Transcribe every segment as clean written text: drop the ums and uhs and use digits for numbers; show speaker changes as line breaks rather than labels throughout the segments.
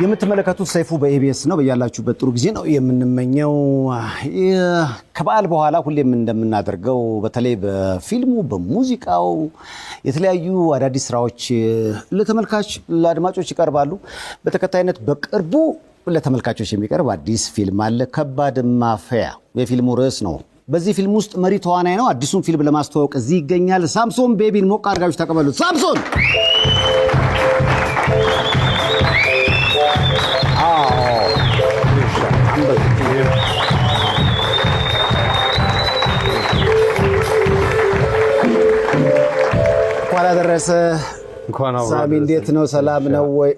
የምትመለከቱት ሰይፉ በኢቢኤስ ነው። በያላችሁበት ጥሩ ጊዜ ነው የምንመኘው። ከበዓል በኋላ ሁሌም እንደምናደርገው በተለይ በፊልሙ በሙዚቃው የተለያዩ አዳዲስ ስራዎች ለተመልካች ለአድማጮች ይቀርባሉ። በተከታይነት በቅርቡ ለተመልካቾች የሚቀርብ አዲስ ፊልም አለ። ከባድ ማፊያ የፊልሙ ርዕስ ነው። በዚህ ፊልም ውስጥ መሪ ተዋናይ ነው። አዲሱን ፊልም ለማስተዋወቅ እዚህ ይገኛል። ሳምሶን ቤቢን ሞቅ አድርጋችሁ ተቀበሉት። ሳምሶን እንኳን አደረሰ። ሳሚ እንዴት ነው? ሰላም ነው ወይ?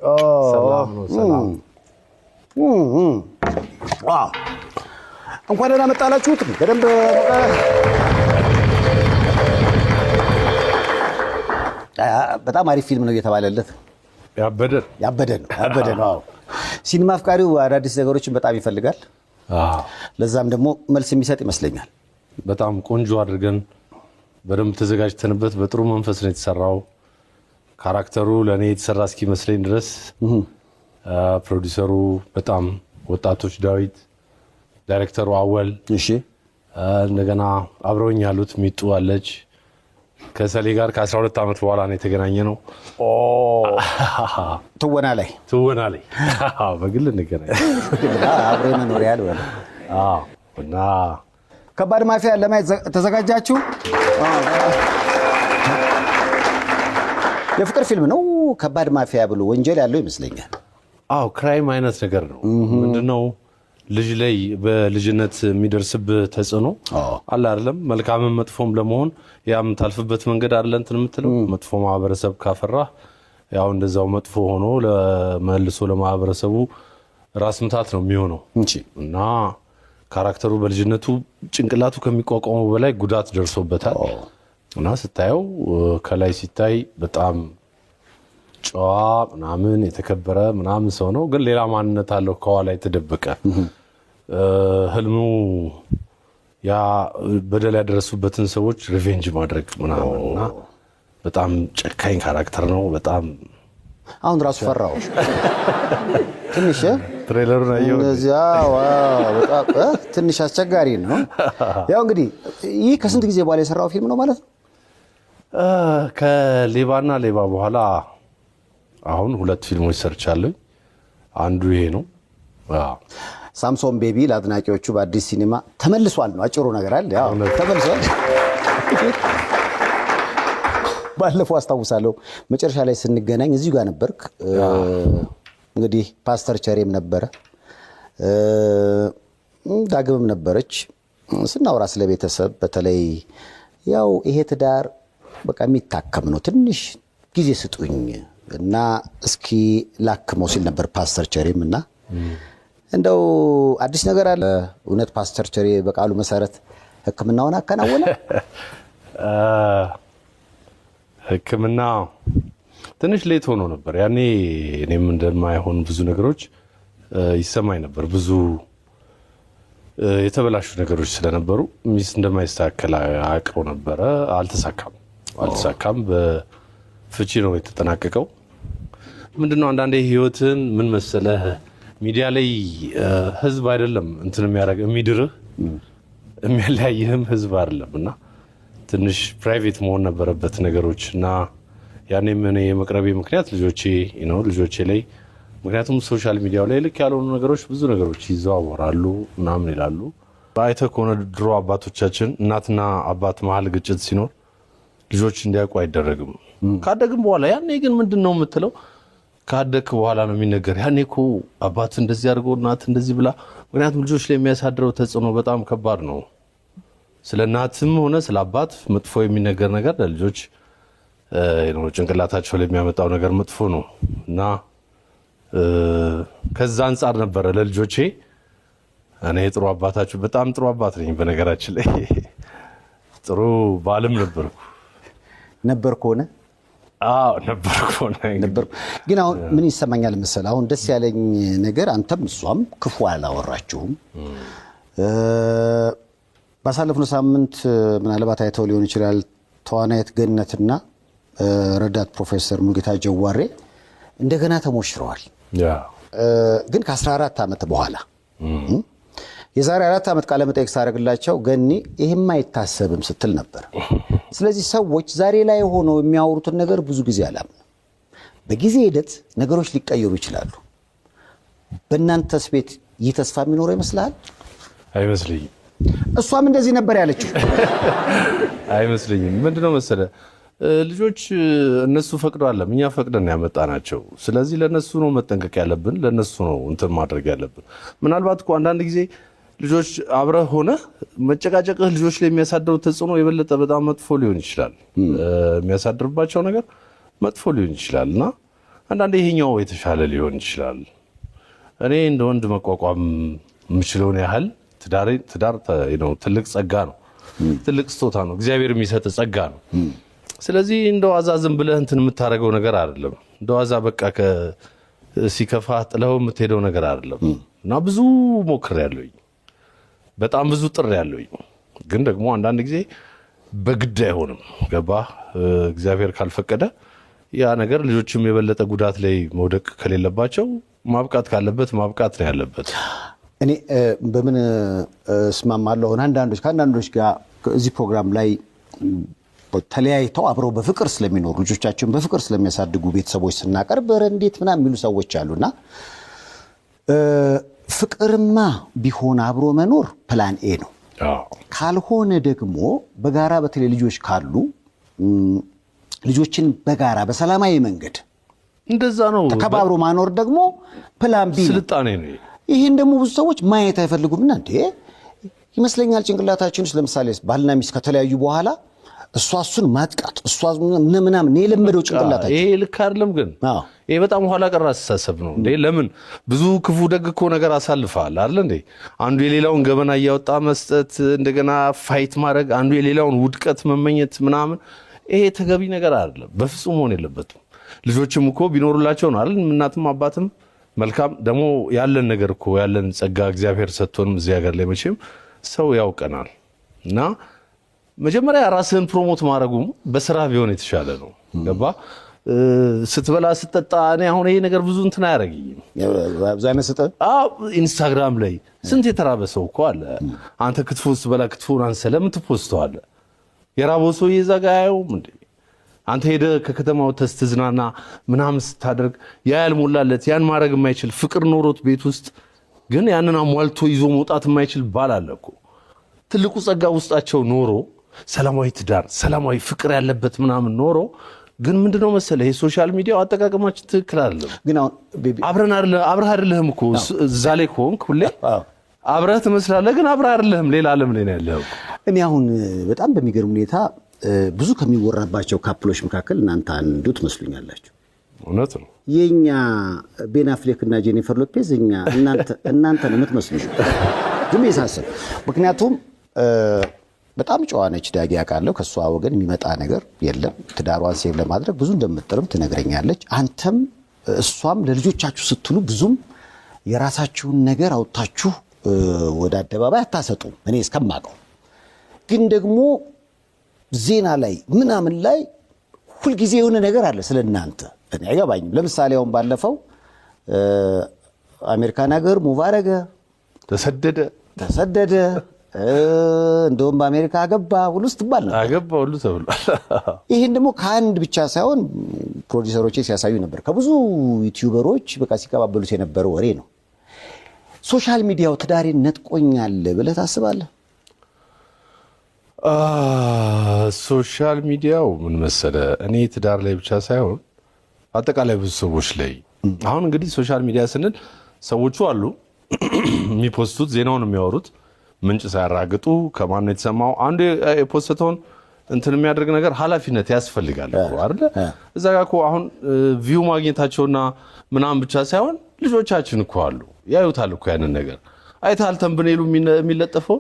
እንኳን ደህና መጣላችሁት። በደንብ በጣም አሪፍ ፊልም ነው እየተባለለት ያበደ ነው። ሲኒማ አፍቃሪው አዳዲስ ነገሮችን በጣም ይፈልጋል። ለዛም ደግሞ መልስ የሚሰጥ ይመስለኛል።
በጣም ቆንጆ አድርገን በደንብ ተዘጋጅተንበት በጥሩ መንፈስ ነው የተሰራው። ካራክተሩ ለኔ የተሰራ እስኪመስለኝ ድረስ ፕሮዲውሰሩ በጣም ወጣቶች ዳዊት፣ ዳይሬክተሩ አወል፣ እንደገና አብረውኝ ያሉት ሚጡ አለች። ከሰሌ ጋር ከ12 ዓመት በኋላ ነው የተገናኘ ነው።
ትወና ላይ
በግል እንገናኝ
አብሬ መኖር ያል
እና
ከባድ ማፊያ ለማየት ተዘጋጃችሁ? የፍቅር ፊልም ነው። ከባድ ማፊያ ብሎ ወንጀል ያለው ይመስለኛል።
ክራይም አይነት ነገር ነው። ምንድነው ልጅ ላይ በልጅነት የሚደርስብህ ተጽዕኖ አለ አይደለም? መልካምም መጥፎም ለመሆን ያም ታልፍበት መንገድ አይደለ እንትን የምትለው መጥፎ ማህበረሰብ ካፈራ ያው እንደዛው መጥፎ ሆኖ ለመልሶ ለማህበረሰቡ ራስ ምታት ነው የሚሆነው እና ካራክተሩ በልጅነቱ ጭንቅላቱ ከሚቋቋመው በላይ ጉዳት ደርሶበታል እና ስታየው ከላይ ሲታይ በጣም ጨዋ ምናምን የተከበረ ምናምን ሰው ነው፣ ግን ሌላ ማንነት አለው ከኋላ የተደበቀ ህልሙ ያ በደል ያደረሱበትን ሰዎች ሪቬንጅ ማድረግ ምናምንና በጣም ጨካኝ ካራክተር ነው። በጣም
አሁን ራሱ ፈራው ትንሽ
ትሬለሩን አየው።
በጣም ትንሽ አስቸጋሪ ነው። ያው እንግዲህ ይህ ከስንት ጊዜ በኋላ የሰራው ፊልም ነው ማለት ነው?
ከሌባና ሌባ በኋላ አሁን 2 ፊልሞች ሰርቻለሁ። አንዱ ይሄ ነው።
ሳምሶን ቤቢ ለአድናቂዎቹ በአዲስ ሲኒማ ተመልሷል ነው አጭሩ ነገር አለ። ያው ተመልሷል። ባለፈው አስታውሳለሁ መጨረሻ ላይ ስንገናኝ እዚሁ ጋር ነበርክ። እንግዲህ ፓስተር ቸሬም ነበረ፣ ዳግምም ነበረች። ስናወራ ስለ ቤተሰብ በተለይ ያው ይሄ ትዳር በቃ የሚታከም ነው፣ ትንሽ ጊዜ ስጡኝ እና እስኪ ላክመው ሲል ነበር ፓስተር ቸሬም። እና እንደው አዲስ ነገር አለ? እውነት ፓስተር ቸሬ በቃሉ መሰረት ሕክምናውን አከናወነ?
ሕክምና ትንሽ ሌት ሆኖ ነበር ያኔ። እኔም እንደማይሆን ብዙ ነገሮች ይሰማኝ ነበር። ብዙ የተበላሹ ነገሮች ስለነበሩ ሚስ እንደማይስተካከል አውቀው ነበረ። አልተሳካም። በፍቺ ነው የተጠናቀቀው። ምንድነው አንዳንዴ ህይወትን ምን መሰለህ ሚዲያ ላይ ህዝብ አይደለም እንትን የሚያደርግ የሚድርህ የሚያለያይህም ህዝብ አይደለም እና ትንሽ ፕራይቬት መሆን ነበረበት ነገሮች እና ያኔም እኔ የመቅረቤ ምክንያት ልጆቼ ላይ ምክንያቱም ሶሻል ሚዲያው ላይ ልክ ያልሆኑ ነገሮች ብዙ ነገሮች ይዘዋወራሉ ምናምን ይላሉ። በአይተህ ከሆነ ድሮ አባቶቻችን እናትና አባት መሀል ግጭት ሲኖር ልጆች እንዲያውቁ አይደረግም። ካደግም በኋላ ያኔ ግን ምንድነው የምትለው ካደግክ በኋላ ነው የሚነገር። ያኔ እኮ አባት እንደዚህ አድርጎ እናት እንደዚህ ብላ። ምክንያቱም ልጆች ላይ የሚያሳድረው ተጽዕኖ በጣም ከባድ ነው። ስለ እናትም ሆነ ስለ አባት መጥፎ የሚነገር ነገር ለልጆች ጭንቅላታቸው ላይ የሚያመጣው ነገር መጥፎ ነው እና ከዛ አንጻር ነበረ ለልጆቼ እኔ ጥሩ አባታችሁ በጣም ጥሩ አባት ነኝ። በነገራችን ላይ ጥሩ ባልም ነበርኩ ሆነ ነበርኩ። ግን አሁን ምን ይሰማኛል መሰለህ? አሁን ደስ ያለኝ ነገር አንተም እሷም ክፉ አላወራችሁም። ባሳለፍነው ሳምንት ምናልባት አይተው ሊሆን ይችላል ተዋናይት ገነትና ረዳት ፕሮፌሰር ሙሉጌታ ጀዋሬ እንደገና ተሞሽረዋል።
ግን ከ14 ዓመት በኋላ የዛሬ 4 ዓመት ቃለ መጠይቅ ሳደርግላቸው ገኒ ይሄም አይታሰብም ስትል ነበር። ስለዚህ ሰዎች ዛሬ ላይ ሆነው የሚያወሩትን ነገር ብዙ ጊዜ አላምንም። በጊዜ ሂደት ነገሮች ሊቀየሩ ይችላሉ። በእናንተስ ቤት ይህ ተስፋ የሚኖረው ይመስላል?
አይመስልኝም።
እሷም እንደዚህ ነበር ያለችው።
አይመስልኝም። ምንድነው መሰለ ልጆች እነሱ ፈቅደው አለም እኛ ፈቅደን ያመጣናቸው። ስለዚህ ለነሱ ነው መጠንቀቅ ያለብን፣ ለነሱ ነው እንትን ማድረግ ያለብን። ምናልባት እኮ አንዳንድ ጊዜ ልጆች አብረህ ሆነ መጨቃጨቅህ ልጆች ላይ የሚያሳድረው ተጽዕኖ የበለጠ በጣም መጥፎ ሊሆን ይችላል። የሚያሳድርባቸው ነገር መጥፎ ሊሆን ይችላል እና አንዳንዴ ይሄኛው የተሻለ ሊሆን ይችላል። እኔ እንደ ወንድ መቋቋም የምችለውን ያህል ትዳር ትልቅ ጸጋ ነው፣ ትልቅ ስጦታ ነው፣ እግዚአብሔር የሚሰጥ ጸጋ ነው። ስለዚህ እንደዋዛ ዝም ብለህ እንትን የምታደርገው ነገር አይደለም። እንደዋዛ በቃ ሲከፋ ጥለው የምትሄደው ነገር አይደለም እና ብዙ ሞክሬያለሁኝ፣ በጣም ብዙ ጥሬያለሁኝ። ግን ደግሞ አንዳንድ ጊዜ በግድ አይሆንም። ገባህ? እግዚአብሔር ካልፈቀደ ያ ነገር ልጆችም የበለጠ ጉዳት ላይ መውደቅ ከሌለባቸው ማብቃት ካለበት ማብቃት ነው ያለበት።
እኔ በምን እስማማለሁ? ከአንዳንዶች ጋር እዚህ ፕሮግራም ላይ ተለያይተው አብረው በፍቅር ስለሚኖሩ ልጆቻቸውን በፍቅር ስለሚያሳድጉ ቤተሰቦች ስናቀርብ እንዴት ምናምን የሚሉ ሰዎች አሉና ፍቅርማ ቢሆን አብሮ መኖር ፕላን ኤ ነው። ካልሆነ ደግሞ በጋራ በተለይ ልጆች ካሉ ልጆችን በጋራ በሰላማዊ መንገድ
እንደዛ ነው
ተከባብሮ ማኖር ደግሞ ፕላን ቢ
ስልጣኔ ነው።
ይሄን ደግሞ ብዙ ሰዎች ማየት አይፈልጉምና እንዴ ይመስለኛል ጭንቅላታችን ውስጥ ለምሳሌ ባልና ሚስት ከተለያዩ በኋላ እሱን ማጥቃት ምናምን የለመደው ጭንቅላታችን።
ይሄ ልክ አይደለም። ግን ይሄ በጣም ኋላ ቀር አስተሳሰብ ነው እንዴ። ለምን ብዙ ክፉ ደግ እኮ ነገር አሳልፈሃል አይደል እንዴ? አንዱ የሌላውን ገበና እያወጣ መስጠት፣ እንደገና ፋይት ማድረግ፣ አንዱ የሌላውን ውድቀት መመኘት ምናምን፣ ይሄ ተገቢ ነገር አይደለም፣ በፍጹም መሆን የለበትም። ልጆችም እኮ ቢኖሩላቸው ነው አይደል? እናትም አባትም መልካም ደግሞ ያለን ነገር እኮ ያለን ጸጋ እግዚአብሔር ሰጥቶንም እዚህ ሀገር ላይ መቼም ሰው ያውቀናል እና መጀመሪያ ራስህን ፕሮሞት ማድረጉም በስራ ቢሆን የተሻለ ነው። ገባ? ስትበላ ስትጠጣ እኔ አሁን ይሄ ነገር ብዙ እንትን አያደርግኝም። ኢንስታግራም ላይ ስንት የተራበ ሰው እኮ አለ። አንተ ክትፎ ስትበላ ክትፎን አንሰህ ለምን ትፖስተዋለህ? የራበው ሰው እዛ ጋር አያየውም እንዴ? አንተ ሄደህ ከከተማው ተዝናና ምናምን ስታደርግ ያ ያልሞላለት ያን ማድረግ የማይችል ፍቅር ኖሮት ቤት ውስጥ ግን ያንን አሟልቶ ይዞ መውጣት የማይችል ባል አለ እኮ። ትልቁ ጸጋ ውስጣቸው ኖሮ ሰላማዊ ትዳር ሰላማዊ ፍቅር ያለበት ምናምን ኖሮ ግን ምንድነው መሰለህ ይሄ ሶሻል ሚዲያው አጠቃቀማችን ትክክል አይደለም።
ግን አሁን
አብረህ አይደለህም እኮ እዛ ላይ ሆንክ ሁሌ አብረህ ትመስላለህ፣ ግን አብረህ አይደለህም፣ ሌላ ዓለም ላይ ነው ያለኸው።
እኔ አሁን በጣም በሚገርም ሁኔታ ብዙ ከሚወራባቸው ካፕሎች መካከል እናንተ አንዱ ትመስሉኛላችሁ።
እውነት ነው።
የኛ ቤን አፍሌክ እና ጄኒፈር ሎፔዝ እናንተ ነው የምትመስሉኝ ግን ይሳሰብ። ምክንያቱም በጣም ጨዋ ነች ዳጊ፣ አውቃለሁ። ከሷ ወገን የሚመጣ ነገር የለም። ትዳሯን ሴቭ ለማድረግ ብዙ እንደምትጥርም ትነግረኛለች። አንተም እሷም ለልጆቻችሁ ስትሉ ብዙም የራሳችሁን ነገር አውጥታችሁ ወደ አደባባይ አታሰጡም እኔ እስከማውቀው። ግን ደግሞ ዜና ላይ ምናምን ላይ ሁልጊዜ የሆነ ነገር አለ ስለ እናንተ። እኔ አይገባኝም። ለምሳሌ አሁን ባለፈው አሜሪካን ሀገር ሙቭ አደረገ፣ ተሰደደ እንደውም በአሜሪካ አገባ ሁሉ ስትባል ነበር።
አገባ ሁሉ ተብሏል።
ይሄን ደግሞ ከአንድ ብቻ ሳይሆን ፕሮዲውሰሮቼ ሲያሳዩ ነበር። ከብዙ ዩቲዩበሮች በቃ ሲቀባበሉት የነበረው ወሬ ነው። ሶሻል ሚዲያው ትዳሬን ነጥቆኛል ብለህ ታስባለህ?
ሶሻል ሚዲያው ምን መሰለህ፣ እኔ ትዳር ላይ ብቻ ሳይሆን አጠቃላይ ብዙ ሰዎች ላይ አሁን እንግዲህ ሶሻል ሚዲያ ስንል ሰዎቹ አሉ የሚፖስቱት ዜናውን የሚያወሩት ምንጭ ሳያራግጡ ከማን ነው የተሰማው። አንዱ የፖስተውን እንትን የሚያደርግ ነገር ኃላፊነት ያስፈልጋል እኮ አይደል? እዛ ጋር እኮ አሁን ቪው ማግኘታቸውና ምናምን ብቻ ሳይሆን ልጆቻችን እኮ አሉ ያዩታል እኮ ያንን ነገር። አይተሃል ተንብኔሉ የሚለጠፈው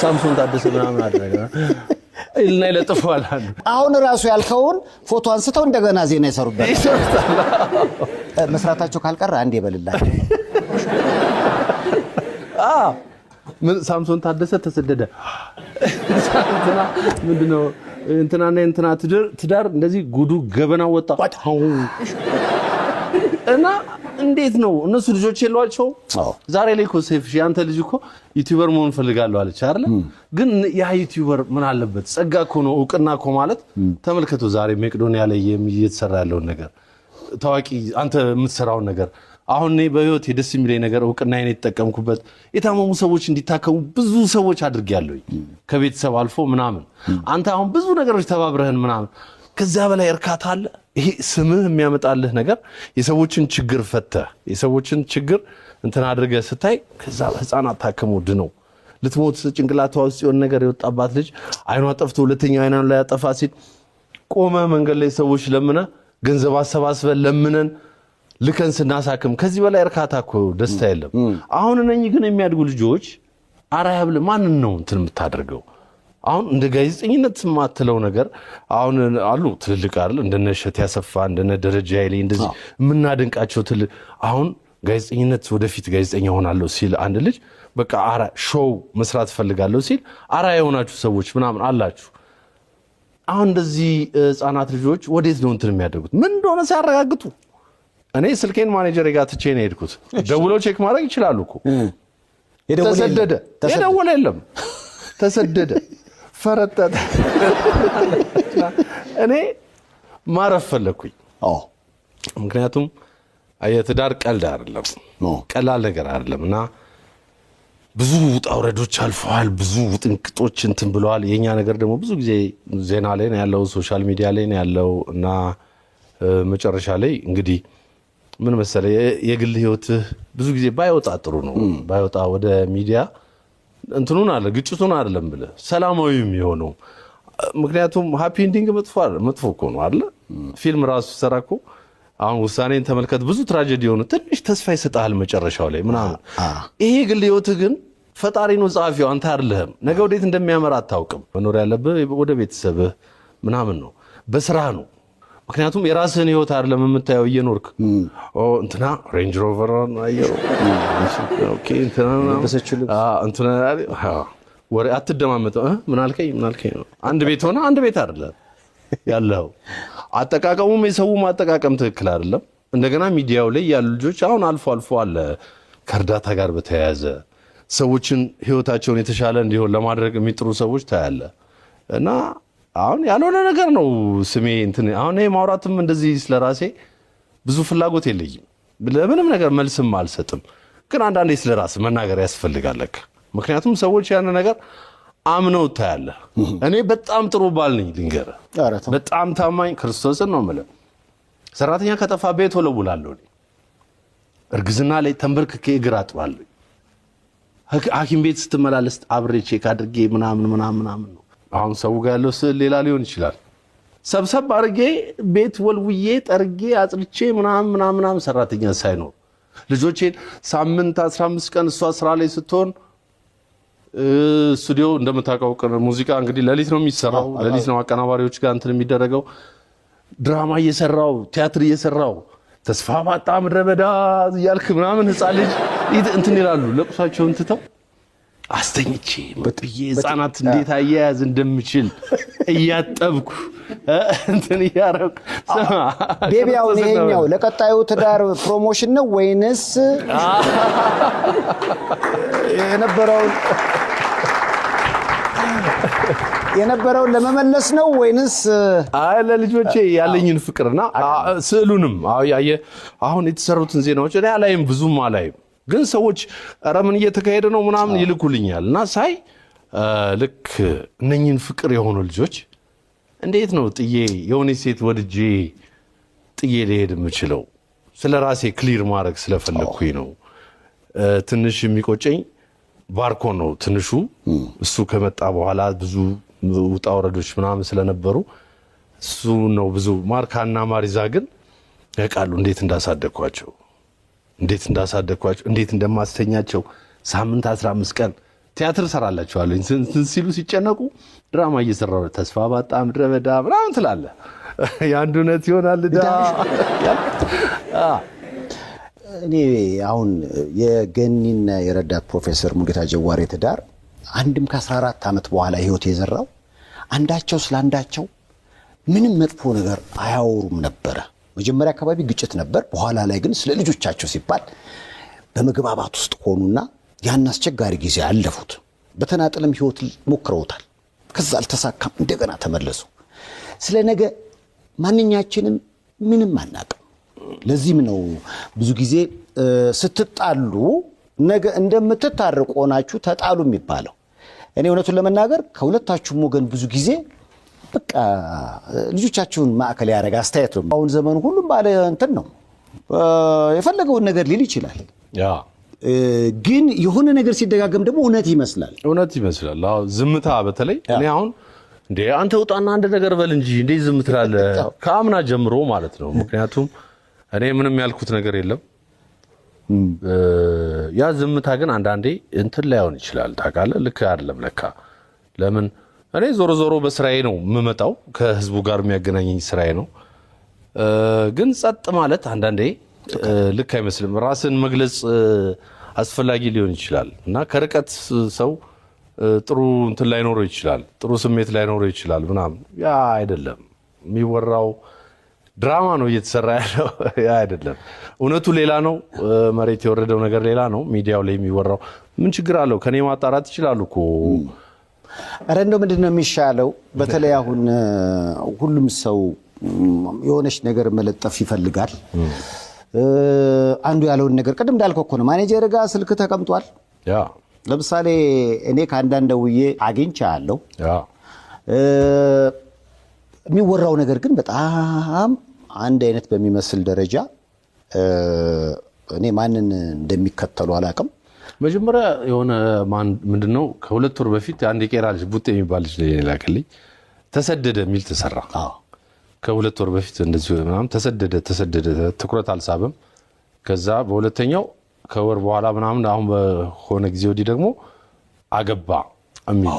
ሳምሶን ታደሰ ምናምን አደረገ እና ይለጥፈዋል።
አሁን ራሱ ያልከውን ፎቶ አንስተው እንደገና ዜና ይሰሩበት። መስራታቸው ካልቀረ አንዴ ይበልላል።
ሳምሶን ታደሰ ተሰደደ፣ እንትና ምንድነው እንትናና እንትና ትዳር እንደዚህ ጉዱ ገበና ወጣ። እና እንዴት ነው እነሱ ልጆች የሏቸው? ዛሬ ላይ እኮ ሴፍ ያንተ ልጅ እኮ ዩቲዩበር መሆን ፈልጋለሁ አለች አይደል? ግን ያ ዩቲዩበር ምን አለበት? ጸጋ እኮ ነው፣ እውቅና እኮ ማለት ተመልከቱ። ዛሬ መቄዶንያ ላይ እየተሰራ ያለውን ነገር ታዋቂ አንተ የምትሰራውን ነገር አሁን እኔ በህይወት ደስ የሚለኝ ነገር እውቅናዬን የተጠቀምኩበት የታመሙ ሰዎች እንዲታከሙ ብዙ ሰዎች አድርጌያለሁ ከቤተሰብ አልፎ ምናምን። አንተ አሁን ብዙ ነገሮች ተባብረህን ምናምን ከዛ በላይ እርካታ አለ? ይሄ ስምህ የሚያመጣልህ ነገር የሰዎችን ችግር ፈተህ የሰዎችን ችግር እንትን አድርገህ ስታይ ከዛ ህፃናት ታከሙ ድነው ልትሞት ጭንቅላቷ ውስጥ የሆነ ነገር የወጣባት ልጅ አይኗ ጠፍቶ ሁለተኛ አይኗን ላይ ያጠፋ ሲል ቆመ መንገድ ላይ ሰዎች ለምነ ገንዘብ አሰባስበን ለምነን ልከን ስናሳክም ከዚህ በላይ እርካታ እኮ ደስታ የለም። አሁን እነኚህ ግን የሚያድጉ ልጆች አራያ ብለህ ማንን ነው እንትን የምታደርገው? አሁን እንደ ጋዜጠኝነት የማትለው ነገር አሁን አሉ ትልልቅ አይደል እንደነ እሸት ያሰፋ እንደነ ደረጃ ኃይሌ እንደዚህ የምናደንቃቸው አሁን ጋዜጠኝነት ወደፊት ጋዜጠኛ ሆናለሁ ሲል አንድ ልጅ በቃ ሾው መስራት ፈልጋለሁ ሲል አራያ የሆናችሁ ሰዎች ምናምን አላችሁ። አሁን እንደዚህ ህፃናት ልጆች ወዴት ነው እንትን የሚያደርጉት? ምን እንደሆነ ሲያረጋግጡ እኔ ስልኬን ማኔጀር ጋር ትቼ ነው የሄድኩት። ደውለው ቼክ ማድረግ ይችላሉ እኮ። ተሰደደ የደወለ የለም ተሰደደ ፈረጠጠ። እኔ ማረፍ ፈለኩኝ። ምክንያቱም የትዳር ቀልድ አይደለም፣ ቀላል ነገር አይደለም እና ብዙ ውጣ ውረዶች አልፈዋል። ብዙ ውጥንቅጦች እንትን ብለዋል። የኛ ነገር ደግሞ ብዙ ጊዜ ዜና ላይ ነው ያለው፣ ሶሻል ሚዲያ ላይ ነው ያለው እና መጨረሻ ላይ እንግዲህ ምን መሰለ የግል ህይወትህ ብዙ ጊዜ ባይወጣ ጥሩ ነው። ባይወጣ ወደ ሚዲያ እንትኑን አለ ግጭቱን አይደለም ብለህ ሰላማዊ የሚሆነው ምክንያቱም ሃፒ ኢንዲንግ መጥፎ እኮ ነው አይደል? ፊልም ራሱ ሰራ እኮ አሁን ውሳኔን ተመልከት። ብዙ ትራጀዲ የሆነ ትንሽ ተስፋ ይሰጣል መጨረሻው ላይ ምናምን። ይሄ ግል ህይወትህ ግን ፈጣሪ ነው ጸሐፊው፣ አንተ አይደለህም። ነገ ወዴት እንደሚያመራ አታውቅም። መኖር ያለብህ ወደ ቤተሰብህ ምናምን ነው፣ በስራ ነው። ምክንያቱም የራስህን ህይወት አይደለም የምታየው እየኖርክ እንትና ሬንጅ ሮቨር አየው ኦኬ እንትና ወሬ አትደማመጠው ምን አልከኝ ነው። አንድ ቤት ሆነ አንድ ቤት አይደለም ያለው። አጠቃቀሙም የሰውም አጠቃቀም ትክክል አይደለም። እንደገና ሚዲያው ላይ ያሉ ልጆች አሁን አልፎ አለ ከእርዳታ ጋር በተያያዘ ሰዎችን ህይወታቸውን የተሻለ እንዲሆን ለማድረግ የሚጥሩ ሰዎች ታያለ እና አሁን ያልሆነ ነገር ነው ስሜ እንትን አሁን ማውራትም እንደዚህ ስለራሴ ብዙ ፍላጎት የለኝም። ለምንም ነገር መልስም አልሰጥም። ግን አንዳንዴ ስለራስ መናገር ያስፈልጋል። ምክንያቱም ሰዎች ያን ነገር አምነው ታያለ። እኔ በጣም ጥሩ ባል ነኝ ልንገርህ፣ በጣም ታማኝ ክርስቶስን ነው የምልህ። ሰራተኛ ከጠፋ ቤት ወለውላለሁ። እርግዝና ላይ ተንበርክኬ እግር አጥባለሁ። ሐኪም ቤት ስትመላለስ አብሬ ቼክ አድርጌ ምናምን ነው። አሁን ሰው ጋር ያለው ስዕል ሌላ ሊሆን ይችላል። ሰብሰብ አድርጌ ቤት ወልውዬ ጠርጌ አጽድቼ ምናምን ሰራተኛ ሳይኖር ልጆቼን ሳምንት 15 ቀን እሷ ስራ ላይ ስትሆን ስቱዲዮ እንደምታውቀው ሙዚቃ እንግዲህ ሌሊት ነው የሚሰራው። ሌሊት ነው አቀናባሪዎች ጋር እንትን የሚደረገው። ድራማ እየሰራው ቲያትር እየሰራው ተስፋ ባጣ ምድረ በዳ እያልክ ምናምን ህፃን ልጅ እንትን ይላሉ። ለቁሳቸውን ትተው አስተኝቼ መጥዬ ህፃናት እንዴት አያያዝ እንደምችል እያጠብኩ እንትን እያረኩ
ቤቢያው ይሄኛው ለቀጣዩ ትዳር ፕሮሞሽን ነው ወይንስ የነበረውን ለመመለስ ነው ወይንስ
ለልጆቼ ያለኝን ፍቅርና ስዕሉንም አሁን የተሰሩትን ዜናዎች እኔ አላይም፣ ብዙም አላይም። ግን ሰዎች ኧረ ምን እየተካሄደ ነው ምናምን ይልኩልኛል እና ሳይ ልክ እነኝን ፍቅር የሆኑ ልጆች እንዴት ነው ጥዬ የሆነ ሴት ወድጄ ጥዬ ልሄድ የምችለው? ስለ ራሴ ክሊር ማድረግ ስለፈለግኩኝ ነው። ትንሽ የሚቆጨኝ ባርኮን ነው ትንሹ። እሱ ከመጣ በኋላ ብዙ ውጣ ወረዶች ምናምን ስለነበሩ እሱ ነው ብዙ። ማርካና ማሪዛ ግን ያውቃሉ እንዴት እንዳሳደግኳቸው እንዴት እንደማስተኛቸው። ሳምንት 15 ቀን ቲያትር ሰራላቸዋለሁ ሲሉ ሲጨነቁ ድራማ እየሰራሁ ተስፋ ባጣ ምድረ በዳ ምናምን ትላለህ። የአንድ እውነት ይሆናል ዳ
እኔ አሁን የገኒና የረዳት ፕሮፌሰር ሙሉጌታ ጀዋሬ ትዳር አንድም ከ14 ዓመት በኋላ ህይወት የዘራው አንዳቸው ስላንዳቸው ምንም መጥፎ ነገር አያወሩም ነበረ። መጀመሪያ አካባቢ ግጭት ነበር። በኋላ ላይ ግን ስለ ልጆቻቸው ሲባል በመግባባት ውስጥ ሆኑና ያን አስቸጋሪ ጊዜ አለፉት። በተናጠለም ህይወት ሞክረውታል። ከዛ አልተሳካም። እንደገና ተመለሱ። ስለ ነገ ማንኛችንም ምንም አናውቅም። ለዚህም ነው ብዙ ጊዜ ስትጣሉ ነገ እንደምትታረቁ ሆናችሁ ተጣሉ የሚባለው። እኔ እውነቱን ለመናገር ከሁለታችሁም ወገን ብዙ ጊዜ በቃ ልጆቻችሁን ማዕከል ያደረገ አስተያየት ነው። አሁን ዘመኑ ሁሉም ባለ እንትን ነው፣ የፈለገውን ነገር ሊል ይችላል። ግን የሆነ ነገር ሲደጋገም ደግሞ እውነት ይመስላል። አዎ ዝምታ፣ በተለይ እኔ አሁን እንዴ አንተ ውጣና አንድ ነገር በል እንጂ እንዴ ዝም ትላለህ? ከአምና ጀምሮ ማለት ነው። ምክንያቱም እኔ ምንም ያልኩት ነገር የለም። ያ ዝምታ ግን አንዳንዴ እንትን ላይሆን ይችላል። ታውቃለህ፣ ልክ አይደለም ለካ። ለምን እኔ ዞሮ ዞሮ በስራዬ ነው የምመጣው፣ ከህዝቡ ጋር የሚያገናኘኝ ስራዬ ነው። ግን ጸጥ ማለት አንዳንዴ ልክ አይመስልም። ራስን መግለጽ አስፈላጊ ሊሆን ይችላል እና ከርቀት ሰው ጥሩ እንትን ላይኖረው ይችላል፣ ጥሩ ስሜት ላይኖረው ይችላል ምናምን። ያ አይደለም የሚወራው፣ ድራማ ነው እየተሰራ ያለው። ያ አይደለም እውነቱ፣ ሌላ ነው። መሬት የወረደው ነገር ሌላ ነው። ሚዲያው ላይ የሚወራው ምን ችግር አለው? ከኔ ማጣራት ይችላሉ እኮ። ኧረ እንደው ምንድን ነው የሚሻለው? በተለይ አሁን ሁሉም ሰው የሆነች ነገር መለጠፍ ይፈልጋል። አንዱ ያለውን ነገር ቅድም እንዳልከው እኮ ነው። ማኔጀር ጋር ስልክ ተቀምጧል። ለምሳሌ እኔ ከአንዳንድ ደውዬ አግኝቻለሁ። የሚወራው ነገር ግን በጣም አንድ አይነት በሚመስል ደረጃ እኔ ማንን እንደሚከተሉ አላውቅም።
መጀመሪያ የሆነ ምንድነው ከ2 ወር በፊት አንድ የቄራ ልጅ ቡጤ የሚባል ልጅ ላከልኝ። ተሰደደ የሚል ተሰራ። ከ2 ወር በፊት እንደዚህ ምናምን ተሰደደ ትኩረት አልሳበም። ከዛ በሁለተኛው ከወር በኋላ ምናምን አሁን በሆነ ጊዜ ወዲህ ደግሞ አገባ የሚል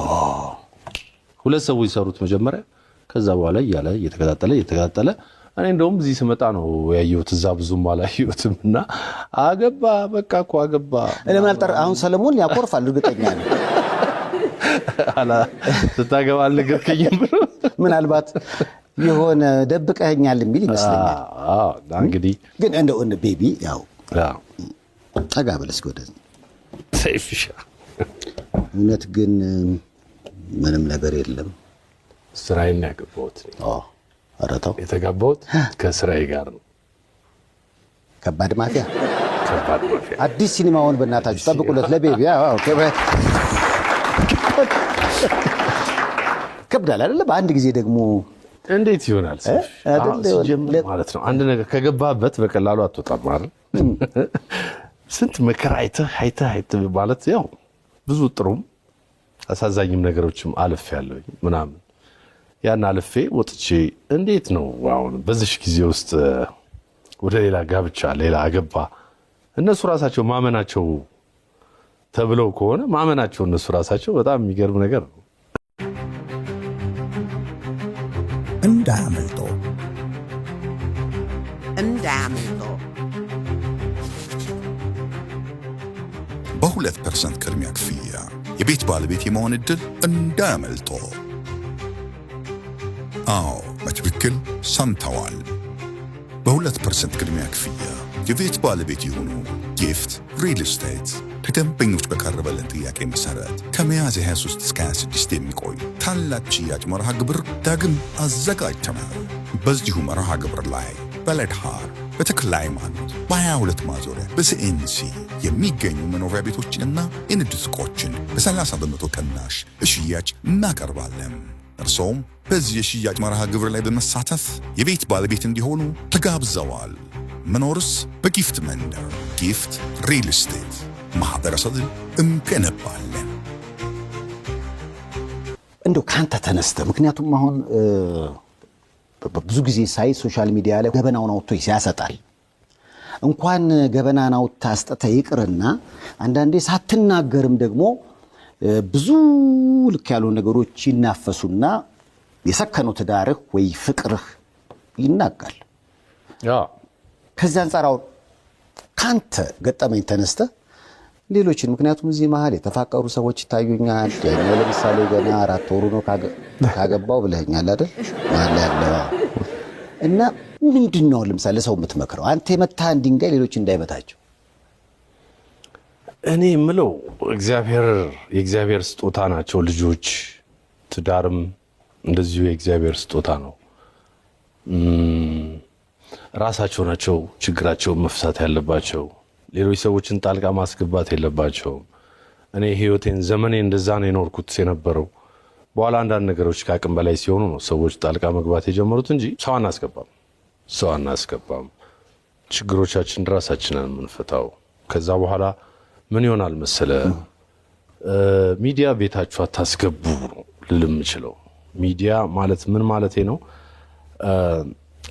2 ሰዎች ይሰሩት መጀመሪያ። ከዛ በኋላ እያለ እየተከታተለ እኔ እንደውም እዚህ ስመጣ ነው ያየሁት። እዛ ብዙም አላየሁትም እና አገባ፣ በቃ እኮ አገባ።
አሁን ሰለሞን ያኮርፋል እርግጠኛ ነኝ።
ስታገባ አልነገርከኝም ብሎ ምናልባት
የሆነ ደብቀኸኛል የሚል ይመስለኛል።
እንግዲህ
ግን እንደው ቤቢ ያው ጠጋ ብለስ ወደዚህ
ሰይፍሻ
እውነት ግን ምንም ነገር የለም።
ስራዬን ያገባሁት
አረታው
የተጋባሁት ከስራዬ ጋር ነው።
ከባድ ማፊያ አዲስ ሲኒማውን በእናታችሁ ጠብቁለት ለቤቢ። ከብዳል አይደለ? በአንድ ጊዜ ደግሞ
እንዴት ይሆናል ማለት ነው። አንድ ነገር ከገባበት በቀላሉ አትወጣም አይደል? ስንት መከራ አይተህ ማለት ያው ብዙ ጥሩም አሳዛኝም ነገሮችም አልፌ ያለሁኝ ምናምን ያን አልፌ ወጥቼ እንዴት ነው አሁን በዚህ ጊዜ ውስጥ ወደ ሌላ ጋብቻ ሌላ አገባ። እነሱ ራሳቸው ማመናቸው ተብለው ከሆነ ማመናቸው እነሱ ራሳቸው በጣም የሚገርም ነገር ነው።
እንዳያመልጦ በ2% ቅድሚያ ክፍያ የቤት ባለቤት የመሆን ዕድል እንዳያመልጦ። አዎ በትክክል ሰምተዋል። በ2% ቅድሚያ ክፍያ የቤት ባለቤት የሆኑ ጊፍት ሪል ስቴት ከደንበኞች በቀረበልን ጥያቄ መሰረት ከሚያዝያ 23 እስከ 26 የሚቆይ ታላቅ ሽያጭ መርሃ ግብር ዳግም አዘጋጅተናል። በዚሁ መርሃ ግብር ላይ በለድሃር፣ በተክለ ሃይማኖት፣ በ22 ማዞሪያ፣ በሲኤንሲ የሚገኙ መኖሪያ ቤቶችንና የንግድ ሱቆችን በ30% ቅናሽ ለሽያጭ እናቀርባለን። እርሶም በዚህ የሽያጭ መርሃ ግብር ላይ በመሳተፍ የቤት ባለቤት እንዲሆኑ ተጋብዘዋል። መኖርስ በጊፍት መንደር ጊፍት ሪል ስቴት ማህበረሰብን እንገነባለን።
እንደው ካንተ ተነስተ ምክንያቱም አሁን ብዙ ጊዜ ሳይ ሶሻል ሚዲያ ላይ ገበናውን አውጥቶ ያሰጣል። እንኳን ገበናን አውጥታ አስጠታ ይቅርና አንዳንዴ ሳትናገርም ደግሞ ብዙ ልክ ያሉ ነገሮች ይናፈሱና የሰከነው ትዳርህ ወይ ፍቅርህ ይናጋል። ከዚህ አንጻር አሁን ካንተ ገጠመኝ ተነስተ ሌሎችን ምክንያቱም እዚህ መሀል የተፋቀሩ ሰዎች ይታዩኛል። ለምሳሌ ገና 4 ወሩ ነው ካገባው ብለኛል አይደል? ማለት ያለው እና ምንድነው ለምሳሌ ሰው የምትመክረው አንተ የመታህን ድንጋይ ሌሎች እንዳይመታቸው?
እኔ የምለው የእግዚአብሔር ስጦታ ናቸው ልጆች፣ ትዳርም እንደዚሁ የእግዚአብሔር ስጦታ ነው። ራሳቸው ናቸው ችግራቸውን መፍታት ያለባቸው። ሌሎች ሰዎችን ጣልቃ ማስገባት የለባቸውም። እኔ ህይወቴን ዘመኔን እንደዛ ነው የኖርኩት የነበረው። በኋላ አንዳንድ ነገሮች ከአቅም በላይ ሲሆኑ ነው ሰዎች ጣልቃ መግባት የጀመሩት እንጂ ሰው አናስገባም። ችግሮቻችን ራሳችንን የምንፈታው። ከዛ በኋላ ምን ይሆናል መሰለ፣ ሚዲያ ቤታችሁ አታስገቡ ነው ልል የምችለው። ሚዲያ ማለት ምን ማለቴ ነው?